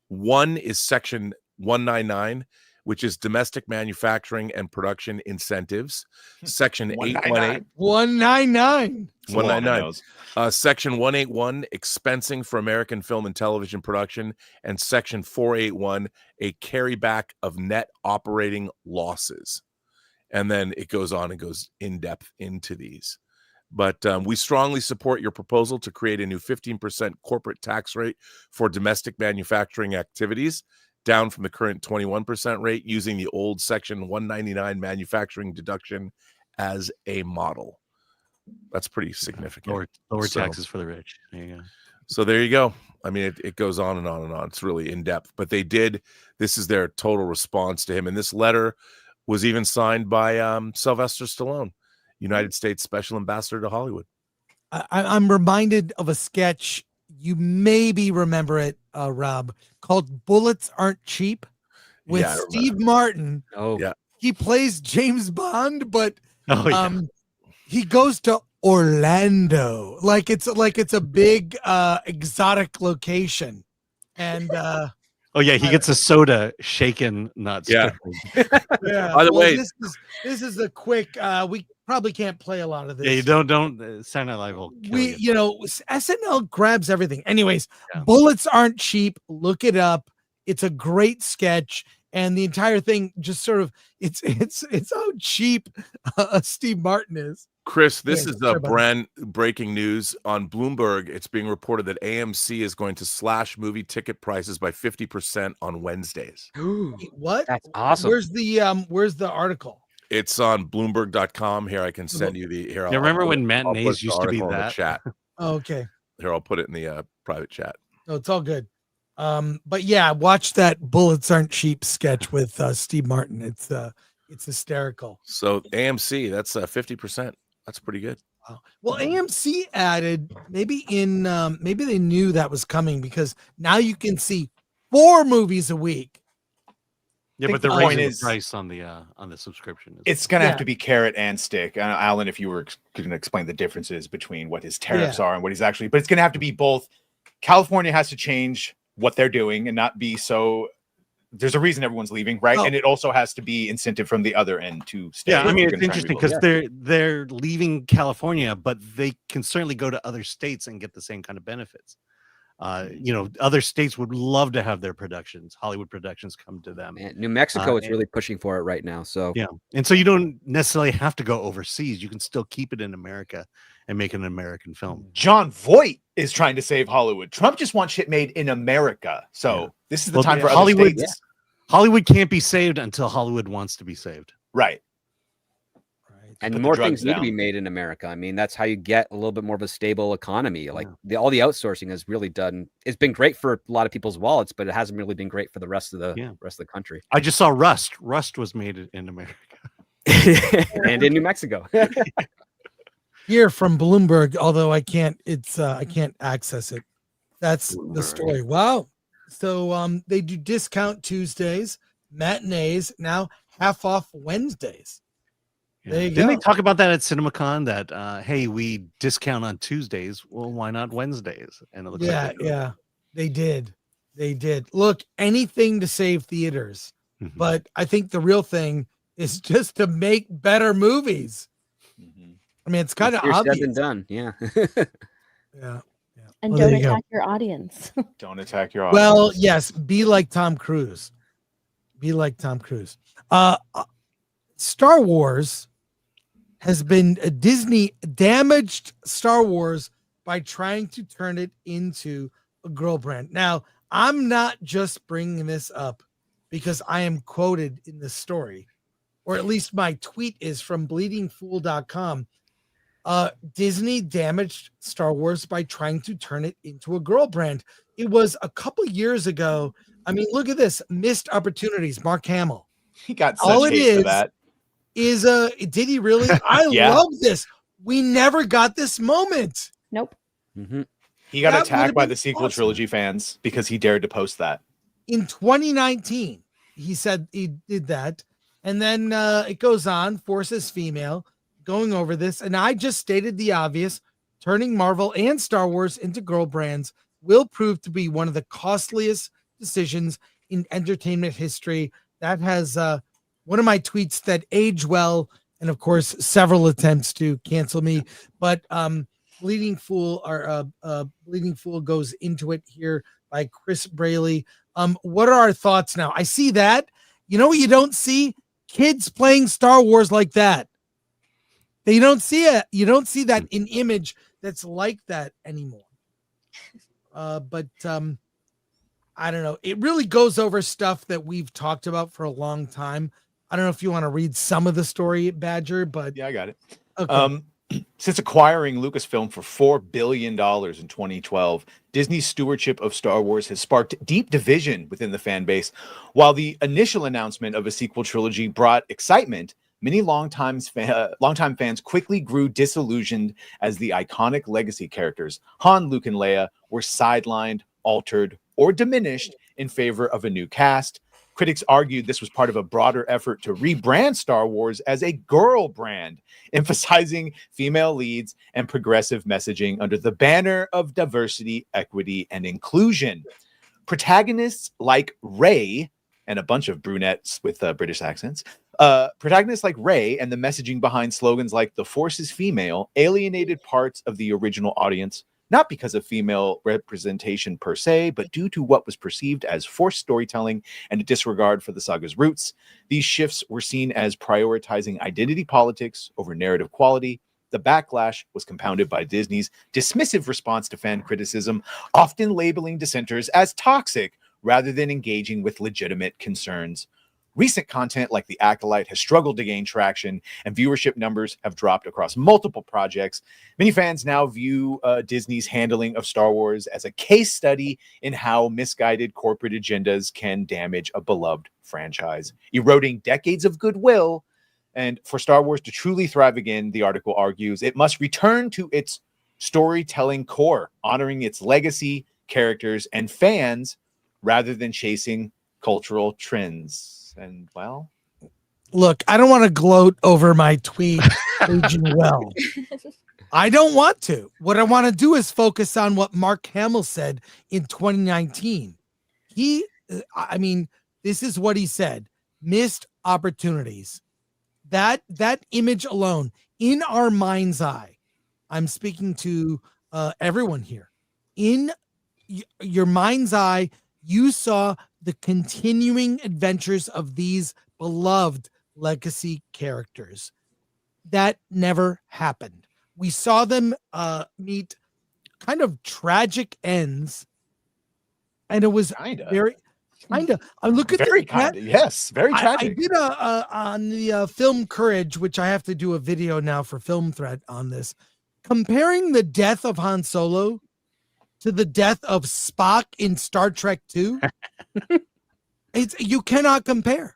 One is Section 199, which is domestic manufacturing and production incentives. Section 199. 199. 199. Section 181, expensing for American film and television production, and Section 481, a carryback of net operating losses. And then it goes on and goes in depth into these. But we strongly support your proposal to create a new 15% corporate tax rate for domestic manufacturing activities, down from the current 21% rate, using the old Section 199 manufacturing deduction as a model. That's pretty significant. Lower taxes for the rich. There you go. So there you go. I mean, it goes on and on and on. It's really in depth. But this is their total response to him. And this letter was even signed by Sylvester Stallone, United States Special Ambassador to Hollywood. I'm reminded of a sketch. You maybe remember it, Rob, called Bullets Aren't Cheap with Steve Martin. Oh, yeah. He plays James Bond, but he goes to Orlando. Like it's a big exotic location. And he gets a soda shaken, not stirred. Yeah. By the way, this is a quick we probably can't play a lot of this. Yeah, you don't Saturday Night Live will kill you. SNL grabs everything. Anyways, Bullets Aren't Cheap. Look it up. It's a great sketch, and the entire thing just sort of it's how cheap Steve Martin is. Chris, this is a brand breaking news on Bloomberg. It's being reported that AMC is going to slash movie ticket prices by 50% on Wednesdays. What? That's awesome. Where's the article? It's on Bloomberg.com. Here, I can send you the. Here, remember when matinees used to be in the that? chat. Oh, okay. Here, I'll put it in the private chat. No, it's all good. But yeah, watch that Bullets Aren't Cheap sketch with Steve Martin. It's hysterical. So AMC, that's 50%. That's pretty good. Wow. Well, AMC added maybe they knew that was coming, because now you can see 4 movies a week. Yeah, but the point is price on the subscription. It's going to have to be carrot and stick. Alan, if you were going to explain the differences between what his tariffs are and what he's actually, but it's going to have to be both. California has to change what they're doing and not be so. There's a reason everyone's leaving, right? And it also has to be incentive from the other end to stay. Yeah, I mean, it's interesting because they're leaving California, but they can certainly go to other states and get the same kind of benefits. Other states would love to have their productions, Hollywood productions, come to them. And New Mexico is really pushing for it right now. So and so you don't necessarily have to go overseas. You can still keep it in America and make an American film. John Voight is trying to save Hollywood. Trump just wants shit made in America. So this is the time for Hollywood. Other states. Hollywood can't be saved until Hollywood wants to be saved. Right. And more things need to be made in America. I mean, that's how you get a little bit more of a stable economy. Like all the outsourcing has really done. It's been great for a lot of people's wallets, but it hasn't really been great for the rest of the country. I just saw Rust. Rust was made in America and in New Mexico. Here from Bloomberg, although I can't access it. That's the story. Wow. So they do discount Tuesdays, matinees, now half off Wednesdays. There you Didn't go. they talk about that at CinemaCon that hey, we discount on Tuesdays? Well, why not Wednesdays? And it looks like they did. Look, anything to save theaters. But I think the real thing is just to make better movies. I mean, it's kind of obvious. Said and done. Yeah. Yeah. And don't attack your audience. Don't attack your audience. Well, yes, be like Tom Cruise. Star Wars has been Disney damaged Star Wars by trying to turn it into a girl brand. Now, I'm not just bringing this up because I am quoted in this story, or at least my tweet is from bleedingfool.com. Disney damaged Star Wars by trying to turn it into a girl brand. It was a couple years ago. I mean, look at this. Missed opportunities. Mark Hamill. He got such hate for that. Did he really? I love this. We never got this moment. Nope. He got attacked by the sequel trilogy fans because he dared to post that. In 2019, he said he did that. And then it goes on, forces female, going over this. And I just stated the obvious. Turning Marvel and Star Wars into girl brands will prove to be one of the costliest decisions in entertainment history. that has one of my tweets that age well, and of course several attempts to cancel me, but Bleeding Fool goes into it here by Chris Braley. What are our thoughts now? I see that. You know what you don't see? Kids playing Star Wars like that. They don't see it. You don't see that in image that's like that anymore. But I don't know. It really goes over stuff that we've talked about for a long time. I don't know if you want to read some of the story, Badger, but yeah, I got it. Okay. Since acquiring Lucasfilm for $4 billion in 2012, Disney's stewardship of Star Wars has sparked deep division within the fan base. While the initial announcement of a sequel trilogy brought excitement, many longtime fans quickly grew disillusioned as the iconic legacy characters, Han, Luke, and Leia, were sidelined, altered, or diminished in favor of a new cast. Critics argued this was part of a broader effort to rebrand Star Wars as a girl brand, emphasizing female leads and progressive messaging under the banner of diversity, equity, and inclusion. Protagonists like Rey and a bunch of brunettes with British accents, protagonists like Rey and the messaging behind slogans like "The Force is female" alienated parts of the original audience, not because of female representation per se, but due to what was perceived as forced storytelling and a disregard for the saga's roots. These shifts were seen as prioritizing identity politics over narrative quality. The backlash was compounded by Disney's dismissive response to fan criticism, often labeling dissenters as toxic rather than engaging with legitimate concerns. Recent content like The Acolyte has struggled to gain traction, and viewership numbers have dropped across multiple projects. Many fans now view Disney's handling of Star Wars as a case study in how misguided corporate agendas can damage a beloved franchise, eroding decades of goodwill. And for Star Wars to truly thrive again, the article argues, it must return to its storytelling core, honoring its legacy, characters, and fans, rather than chasing cultural trends. And well, look, I don't want to gloat over my tweet aging well. I don't want to. What I want to do is focus on what Mark Hamill said in 2019. This is what he said: missed opportunities. That image alone, in our mind's eye, I'm speaking to everyone here. In your mind's eye, you saw the continuing adventures of these beloved legacy characters. That never happened. We saw them meet kind of tragic ends, and it was very kind of. Look at very kind of, yes, very tragic. I did on the film Courage, which I have to do a video now for Film Thread on this, comparing the death of Han Solo to the death of Spock in Star Trek 2. You cannot compare.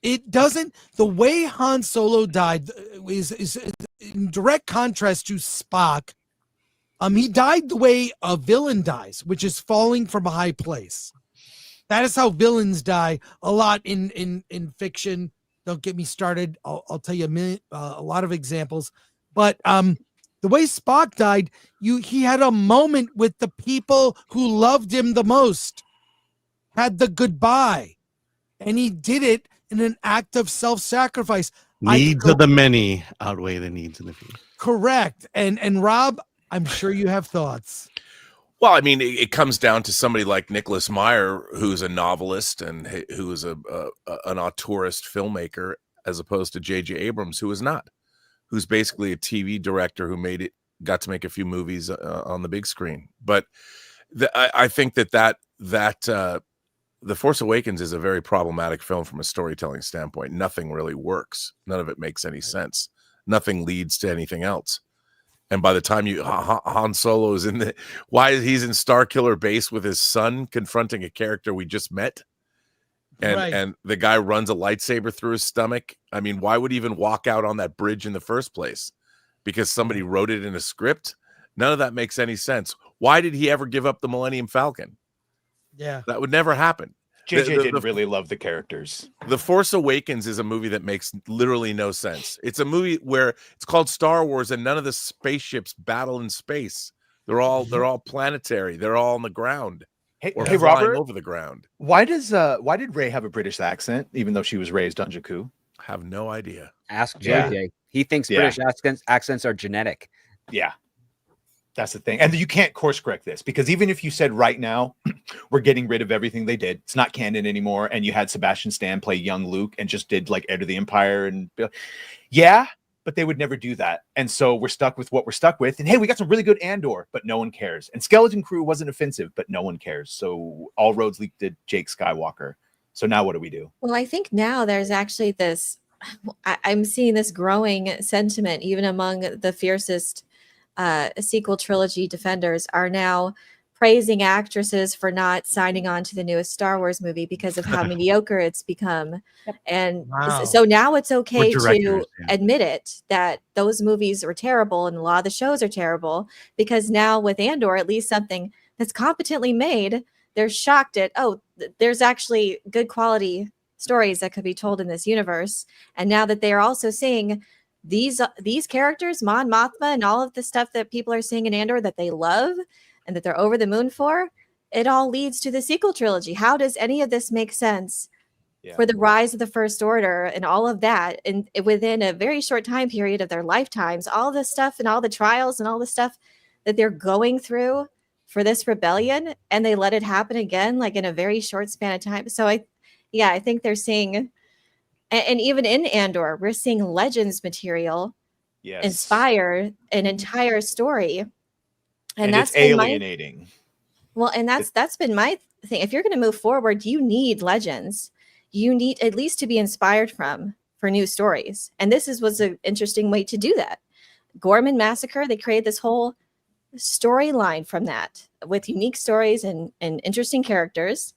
It doesn't. The way Han Solo died is in direct contrast to Spock. He died the way a villain dies, which is falling from a high place. That is how villains die a lot in fiction. Don't get me started. I'll tell you a lot of examples. But the way Spock died, he had a moment with the people who loved him the most, had the goodbye, and he did it in an act of self-sacrifice. Needs of the many outweigh the needs of the few. Correct. And Rob, I'm sure you have thoughts. Well, I mean, it comes down to somebody like Nicholas Meyer, who's a novelist and who is an auteurist filmmaker, as opposed to J.J. Abrams, who is not, who's basically a TV director who got to make a few movies on the big screen. But I think that The Force Awakens is a very problematic film from a storytelling standpoint. Nothing really works. None of it makes any sense. Nothing leads to anything else. And by the time Han Solo is he's in Starkiller Base with his son confronting a character we just met, and the guy runs a lightsaber through his stomach. I mean, why would he even walk out on that bridge in the first place? Because somebody wrote it in a script? None of that makes any sense. Why did he ever give up the Millennium Falcon? Yeah, that would never happen. JJ didn't really love the characters. The Force Awakens is a movie that makes literally no sense. It's a movie where it's called Star Wars, and none of the spaceships battle in space. They're all planetary. They're all on the ground. Hey, or hey flying Robert, over the ground. why did Rey have a British accent, even though she was raised on Jakku? Have no idea. Ask Yeah. JJ. He thinks Yeah. British accents are genetic. Yeah. That's the thing. And you can't course correct this, because even if you said right now, we're getting rid of everything they did, it's not canon anymore, and you had Sebastian Stan play young Luke and just did like Heir to the Empire, and yeah, but they would never do that. And so we're stuck with what we're stuck with. And hey, we got some really good Andor, but no one cares. And Skeleton Crew wasn't offensive, but no one cares. So all roads lead to Jake Skywalker. So now what do we do? Well, I think now there's actually this, I'm seeing this growing sentiment, even among the fiercest sequel trilogy defenders are now praising actresses for not signing on to the newest Star Wars movie because of how mediocre it's become. And so now it's okay to admit it, that those movies were terrible and a lot of the shows are terrible, because now with Andor, at least something that's competently made, they're shocked at, there's actually good quality stories that could be told in this universe. And now that they're also seeing these characters, Mon Mothma, and all of the stuff that people are seeing in Andor that they love and that they're over the moon for, it all leads to the sequel trilogy. How does any of this make sense for the rise of the First Order and all of that? And within a very short time period of their lifetimes, all this stuff and all the trials and all the stuff that they're going through for this rebellion, and they let it happen again, like in a very short span of time. So I think they're seeing, and even in Andor, we're seeing Legends material inspire an entire story. And that's it's alienating. And that's been my thing. If you're going to move forward, you need Legends. You need at least to be inspired for new stories. And this was an interesting way to do that. Gorman Massacre, they created this whole storyline from that with unique stories and interesting characters.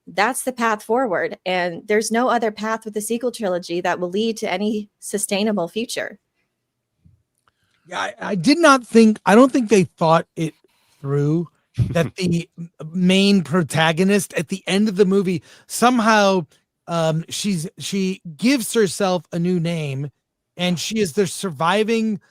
That's the path forward. And there's no other path with the sequel trilogy that will lead to any sustainable future. Yeah, I don't think they thought it through that the main protagonist at the end of the movie somehow she gives herself a new name, and she is the surviving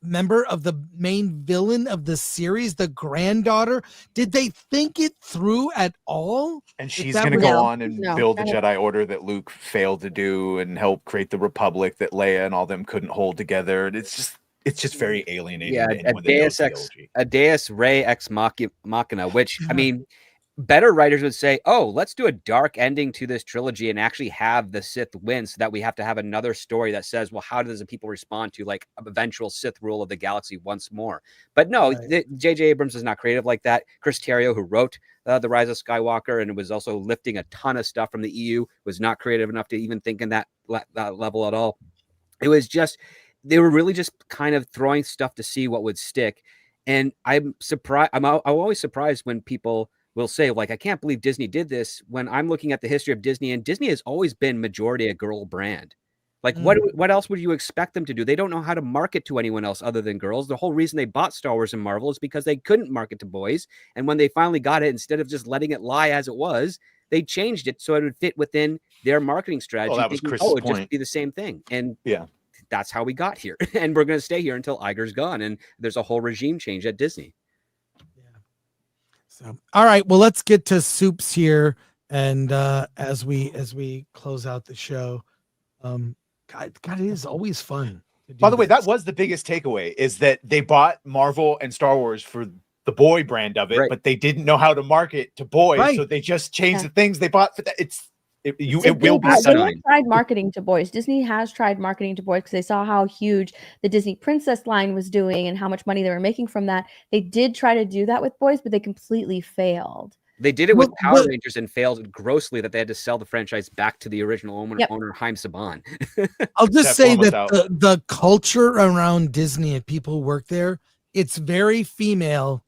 member of the main villain of the series, the granddaughter. Did they think it through at all? And she's going to go on and build the Jedi Order that Luke failed to do, and help create the Republic that Leia and all them couldn't hold together. And it's just very alienating. Yeah, a Deus Rey ex machina, which I mean, better writers would say, let's do a dark ending to this trilogy and actually have the Sith win, so that we have to have another story that says, well, how does the people respond to like eventual Sith rule of the galaxy once more? But no, J.J. Abrams is not creative like that. Chris Terrio, who wrote The Rise of Skywalker and was also lifting a ton of stuff from the EU, was not creative enough to even think in that level at all. It was just, they were really just kind of throwing stuff to see what would stick. And I'm surprised. I'm always surprised when people will say, like, I can't believe Disney did this, when I'm looking at the history of Disney, and Disney has always been majority a girl brand. Like, what else would you expect them to do? They don't know how to market to anyone else other than girls. The whole reason they bought Star Wars and Marvel is because they couldn't market to boys. And when they finally got it, instead of just letting it lie as it was, they changed it so it would fit within their marketing strategy. That was Chris's it'd point. just be the same thing. And yeah, that's how we got here. And we're going to stay here until Iger's gone. And there's a whole regime change at Disney. So, all right, well, let's get to Soups here. And as we close out the show, God, it is always fun. By the way, that was the biggest takeaway, is that they bought Marvel and Star Wars for the boy brand of it, but they didn't know how to market to boys. So they just changed the things they bought for that. It will be They tried marketing to boys. Disney has tried marketing to boys because they saw how huge the Disney Princess line was doing and how much money they were making from that. They did try to do that with boys, but they completely failed. They did it with Power Rangers and failed grossly, that they had to sell the franchise back to the original owner, Haim Saban. I'll just say that the culture around Disney and people who work there, it's very female.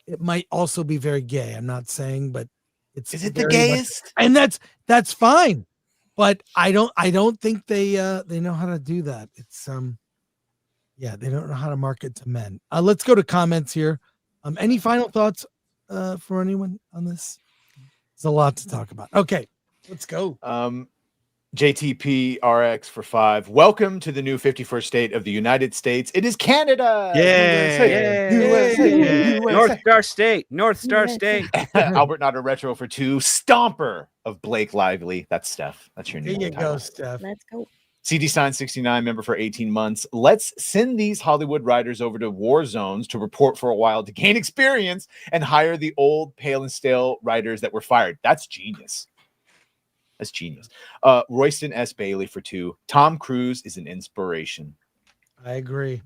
It might also be very gay. I'm not saying, but is it the gayest? And that's fine, but I don't think they know how to do that. It's they don't know how to market to men. Let's go to comments here. Any final thoughts for anyone on this? There's a lot to talk about. Okay, let's go. JTP RX for 5. Welcome to the new 51st state of the United States. It is Canada. Yay. USA. North Star State. North Star State. Albert Notter Retro for 2. Stomper of Blake Lively. That's Steph. That's your new There you title. go, Steph. Let's go. CD Sign 69 member for 18 months. Let's send these Hollywood writers over to war zones to report for a while to gain experience and hire the old pale and stale writers that were fired. That's genius. That's genius. Royston S. Bailey for 2. Tom Cruise is an inspiration. I agree.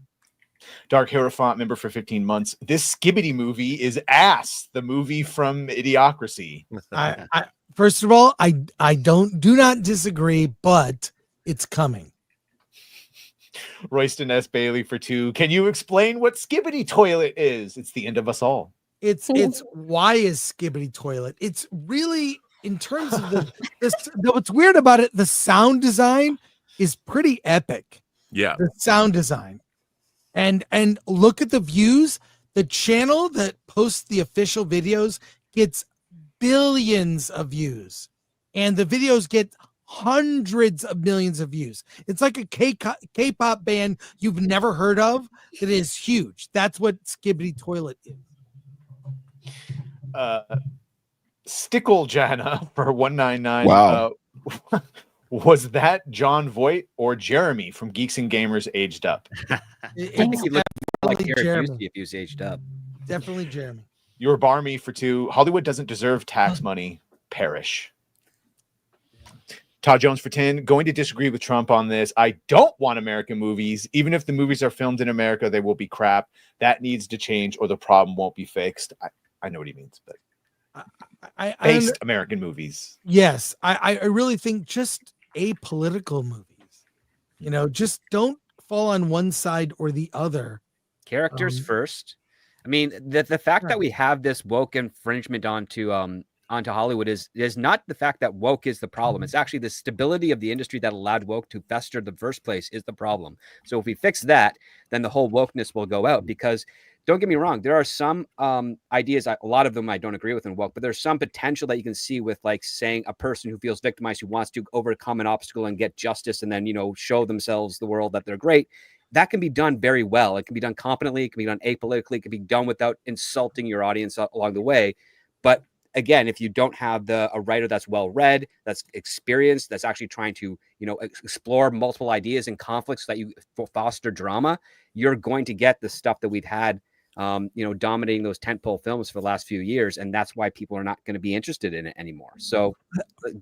Dark Hierophant member for 15 months. This Skibidi movie is ass. The movie from Idiocracy. I first of all, I do not disagree, but it's coming. Royston S. Bailey for 2. Can you explain what Skibidi Toilet is? It's the end of us all. It's why is Skibidi Toilet? It's really, in terms of what's weird about it, the sound design is pretty epic. Yeah. The sound design. And look at the views. The channel that posts the official videos gets billions of views. And the videos get hundreds of millions of views. It's like a K-pop band you've never heard of that is huge. That's what Skibidi Toilet is. Stickle Jana for 199. Wow. Was that John Voight or Jeremy from Geeks and Gamers aged up? I think he looked more like Eric Jeremy. Busey if he was aged up. Definitely Jeremy. You're Barmy for 2. Hollywood doesn't deserve tax money. Perish. Todd Jones for 10. Going to disagree with Trump on this. I don't want American movies. Even if the movies are filmed in America, they will be crap. That needs to change or the problem won't be fixed. I know what he means, but based American movies. Yes, I really think just apolitical movies. You know, just don't fall on one side or the other. Characters first. I mean, the fact that we have this woke infringement onto Hollywood is not the fact that woke is the problem. It's actually the stability of the industry that allowed woke to fester in the first place is the problem. So if we fix that, then the whole wokeness will go out. Because don't get me wrong, there are some ideas, a lot of them I don't agree with in woke, but there's some potential that you can see with, like, saying a person who feels victimized, who wants to overcome an obstacle and get justice and then, show themselves the world that they're great. That can be done very well. It can be done competently. It can be done apolitically. It can be done without insulting your audience along the way. But again, if you don't have a writer that's well-read, that's experienced, that's actually trying to, explore multiple ideas and conflicts so that you foster drama, you're going to get the stuff that we've had, dominating those tentpole films for the last few years. And that's why people are not going to be interested in it anymore. So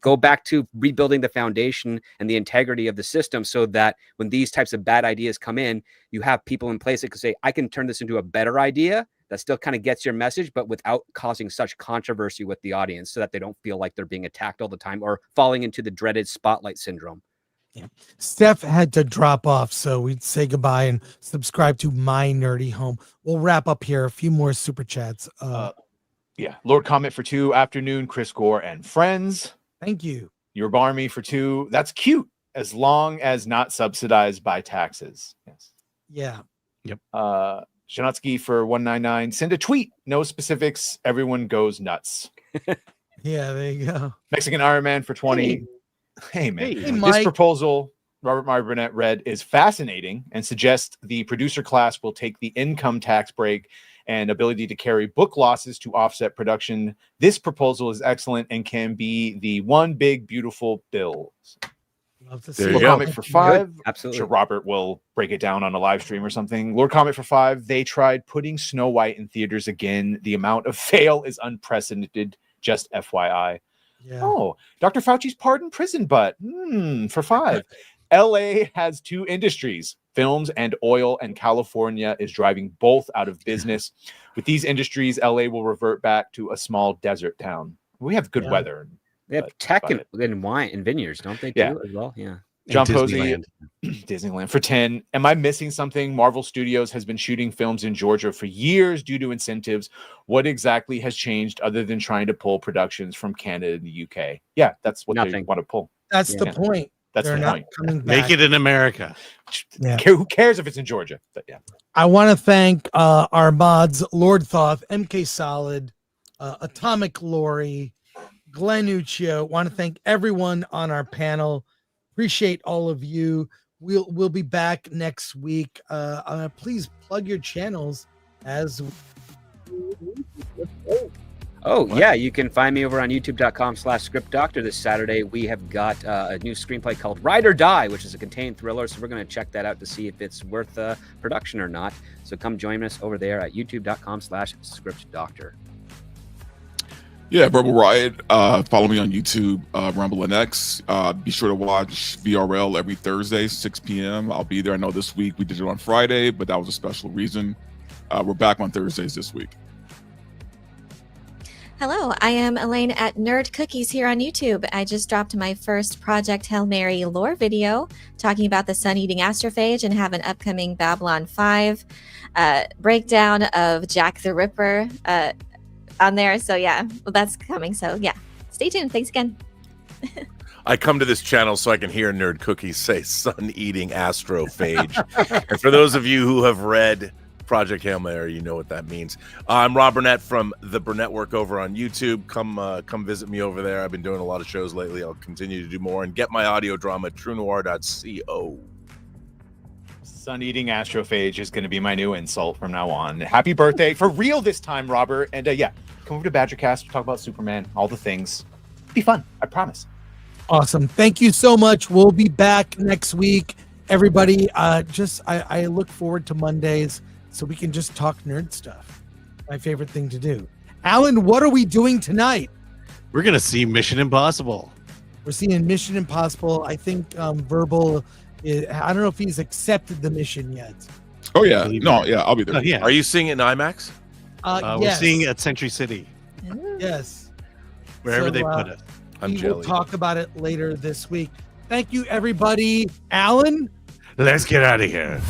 go back to rebuilding the foundation and the integrity of the system so that when these types of bad ideas come in, you have people in place that can say, I can turn this into a better idea that still kind of gets your message, but without causing such controversy with the audience so that they don't feel like they're being attacked all the time or falling into the dreaded spotlight syndrome. Yeah. Steph had to drop off, so we'd say goodbye and subscribe to My Nerdy Home. We'll wrap up here. A few more super chats. Lord Comment for 2. Afternoon, Chris Gore and friends. Thank you. Your Barmy for 2. That's cute, as long as not subsidized by taxes. Yes. Yeah. Yep. Shanotsky for 199. Send a tweet. No specifics. Everyone goes nuts. Yeah, there you go. Mexican Iron Man for 20. Hey man. Hey, This Mike. proposal, Robert Meyer Burnett read, is fascinating and suggests the producer class will take the income tax break and ability to carry book losses to offset production. This proposal is excellent and can be the one big beautiful bill. Love to There see you it. go. Lord Comic for 5. Good. Absolutely. I'm sure Robert will break it down on a live stream or something. Lord Comic for 5. They tried putting Snow White in theaters again. The amount of fail is unprecedented. Just FYI. Yeah. Oh, Dr. Fauci's pardon prison butt. For 5. LA has two industries, films and oil, and California is driving both out of business. With these industries, LA will revert back to a small desert town. We have good weather. They have tech and wine and vineyards, don't they? Yeah. As well. Yeah. John And Posey, Disneyland. Disneyland for 10. Am I missing something? Marvel Studios has been shooting films in Georgia for years due to incentives. What exactly has changed other than trying to pull productions from Canada and the UK? Yeah, that's what they Nothing. want to pull. That's the point. That's They're the not point. coming back. Make it in America. Yeah. Who cares if it's in Georgia? But yeah. I want to thank our mods, Lord Thoth, MK Solid, Atomic Lori, Glenn Uccio. Want to thank everyone on our panel. Appreciate all of you. We'll be back next week. Please plug your channels as. Oh, yeah, you can find me over on youtube.com/scriptdoctor. This Saturday, we have got a new screenplay called Ride or Die, which is a contained thriller. So we're going to check that out to see if it's worth production or not. So come join us over there at youtube.com/scriptdoctor. Yeah, Verbal Riot. Follow me on YouTube, Rumble and X. Be sure to watch VRL every Thursday, 6 p.m. I'll be there. I know this week we did it on Friday, but that was a special reason. We're back on Thursdays this week. Hello, I am Elaine at Nerd Cookies here on YouTube. I just dropped my first Project Hail Mary lore video talking about the sun-eating astrophage and have an upcoming Babylon 5 breakdown of Jack the Ripper on there. So yeah, well, that's coming. So yeah, stay tuned. Thanks again. I come to this channel so I can hear Nerd Cookies say sun-eating astrophage. And for those of you who have read Project Hail Mary, you know what that means. I'm Rob Burnett from the Burnett Work over on YouTube. Come visit me over there. I've been doing a lot of shows lately. I'll continue to do more, and get my audio drama at truenoir.co. Sun-eating astrophage is going to be my new insult from now on. Happy birthday for real this time, Robert. And yeah, come over to Badgercast, talk about Superman, all the things. Be fun, I promise. Awesome. Thank you so much. We'll be back next week. Everybody, I look forward to Mondays so we can just talk nerd stuff. My favorite thing to do. Alan, what are we doing tonight? We're going to see Mission Impossible. We're seeing Mission Impossible. I think Verbal, I don't know if he's accepted the mission yet. Oh, yeah. No, yeah, I'll be there. Yeah. Are you seeing it in IMAX? Yes. We're seeing it at Century City. Yes. Wherever they put it. We'll talk about it later this week. Thank you, everybody. Alan? Let's get out of here.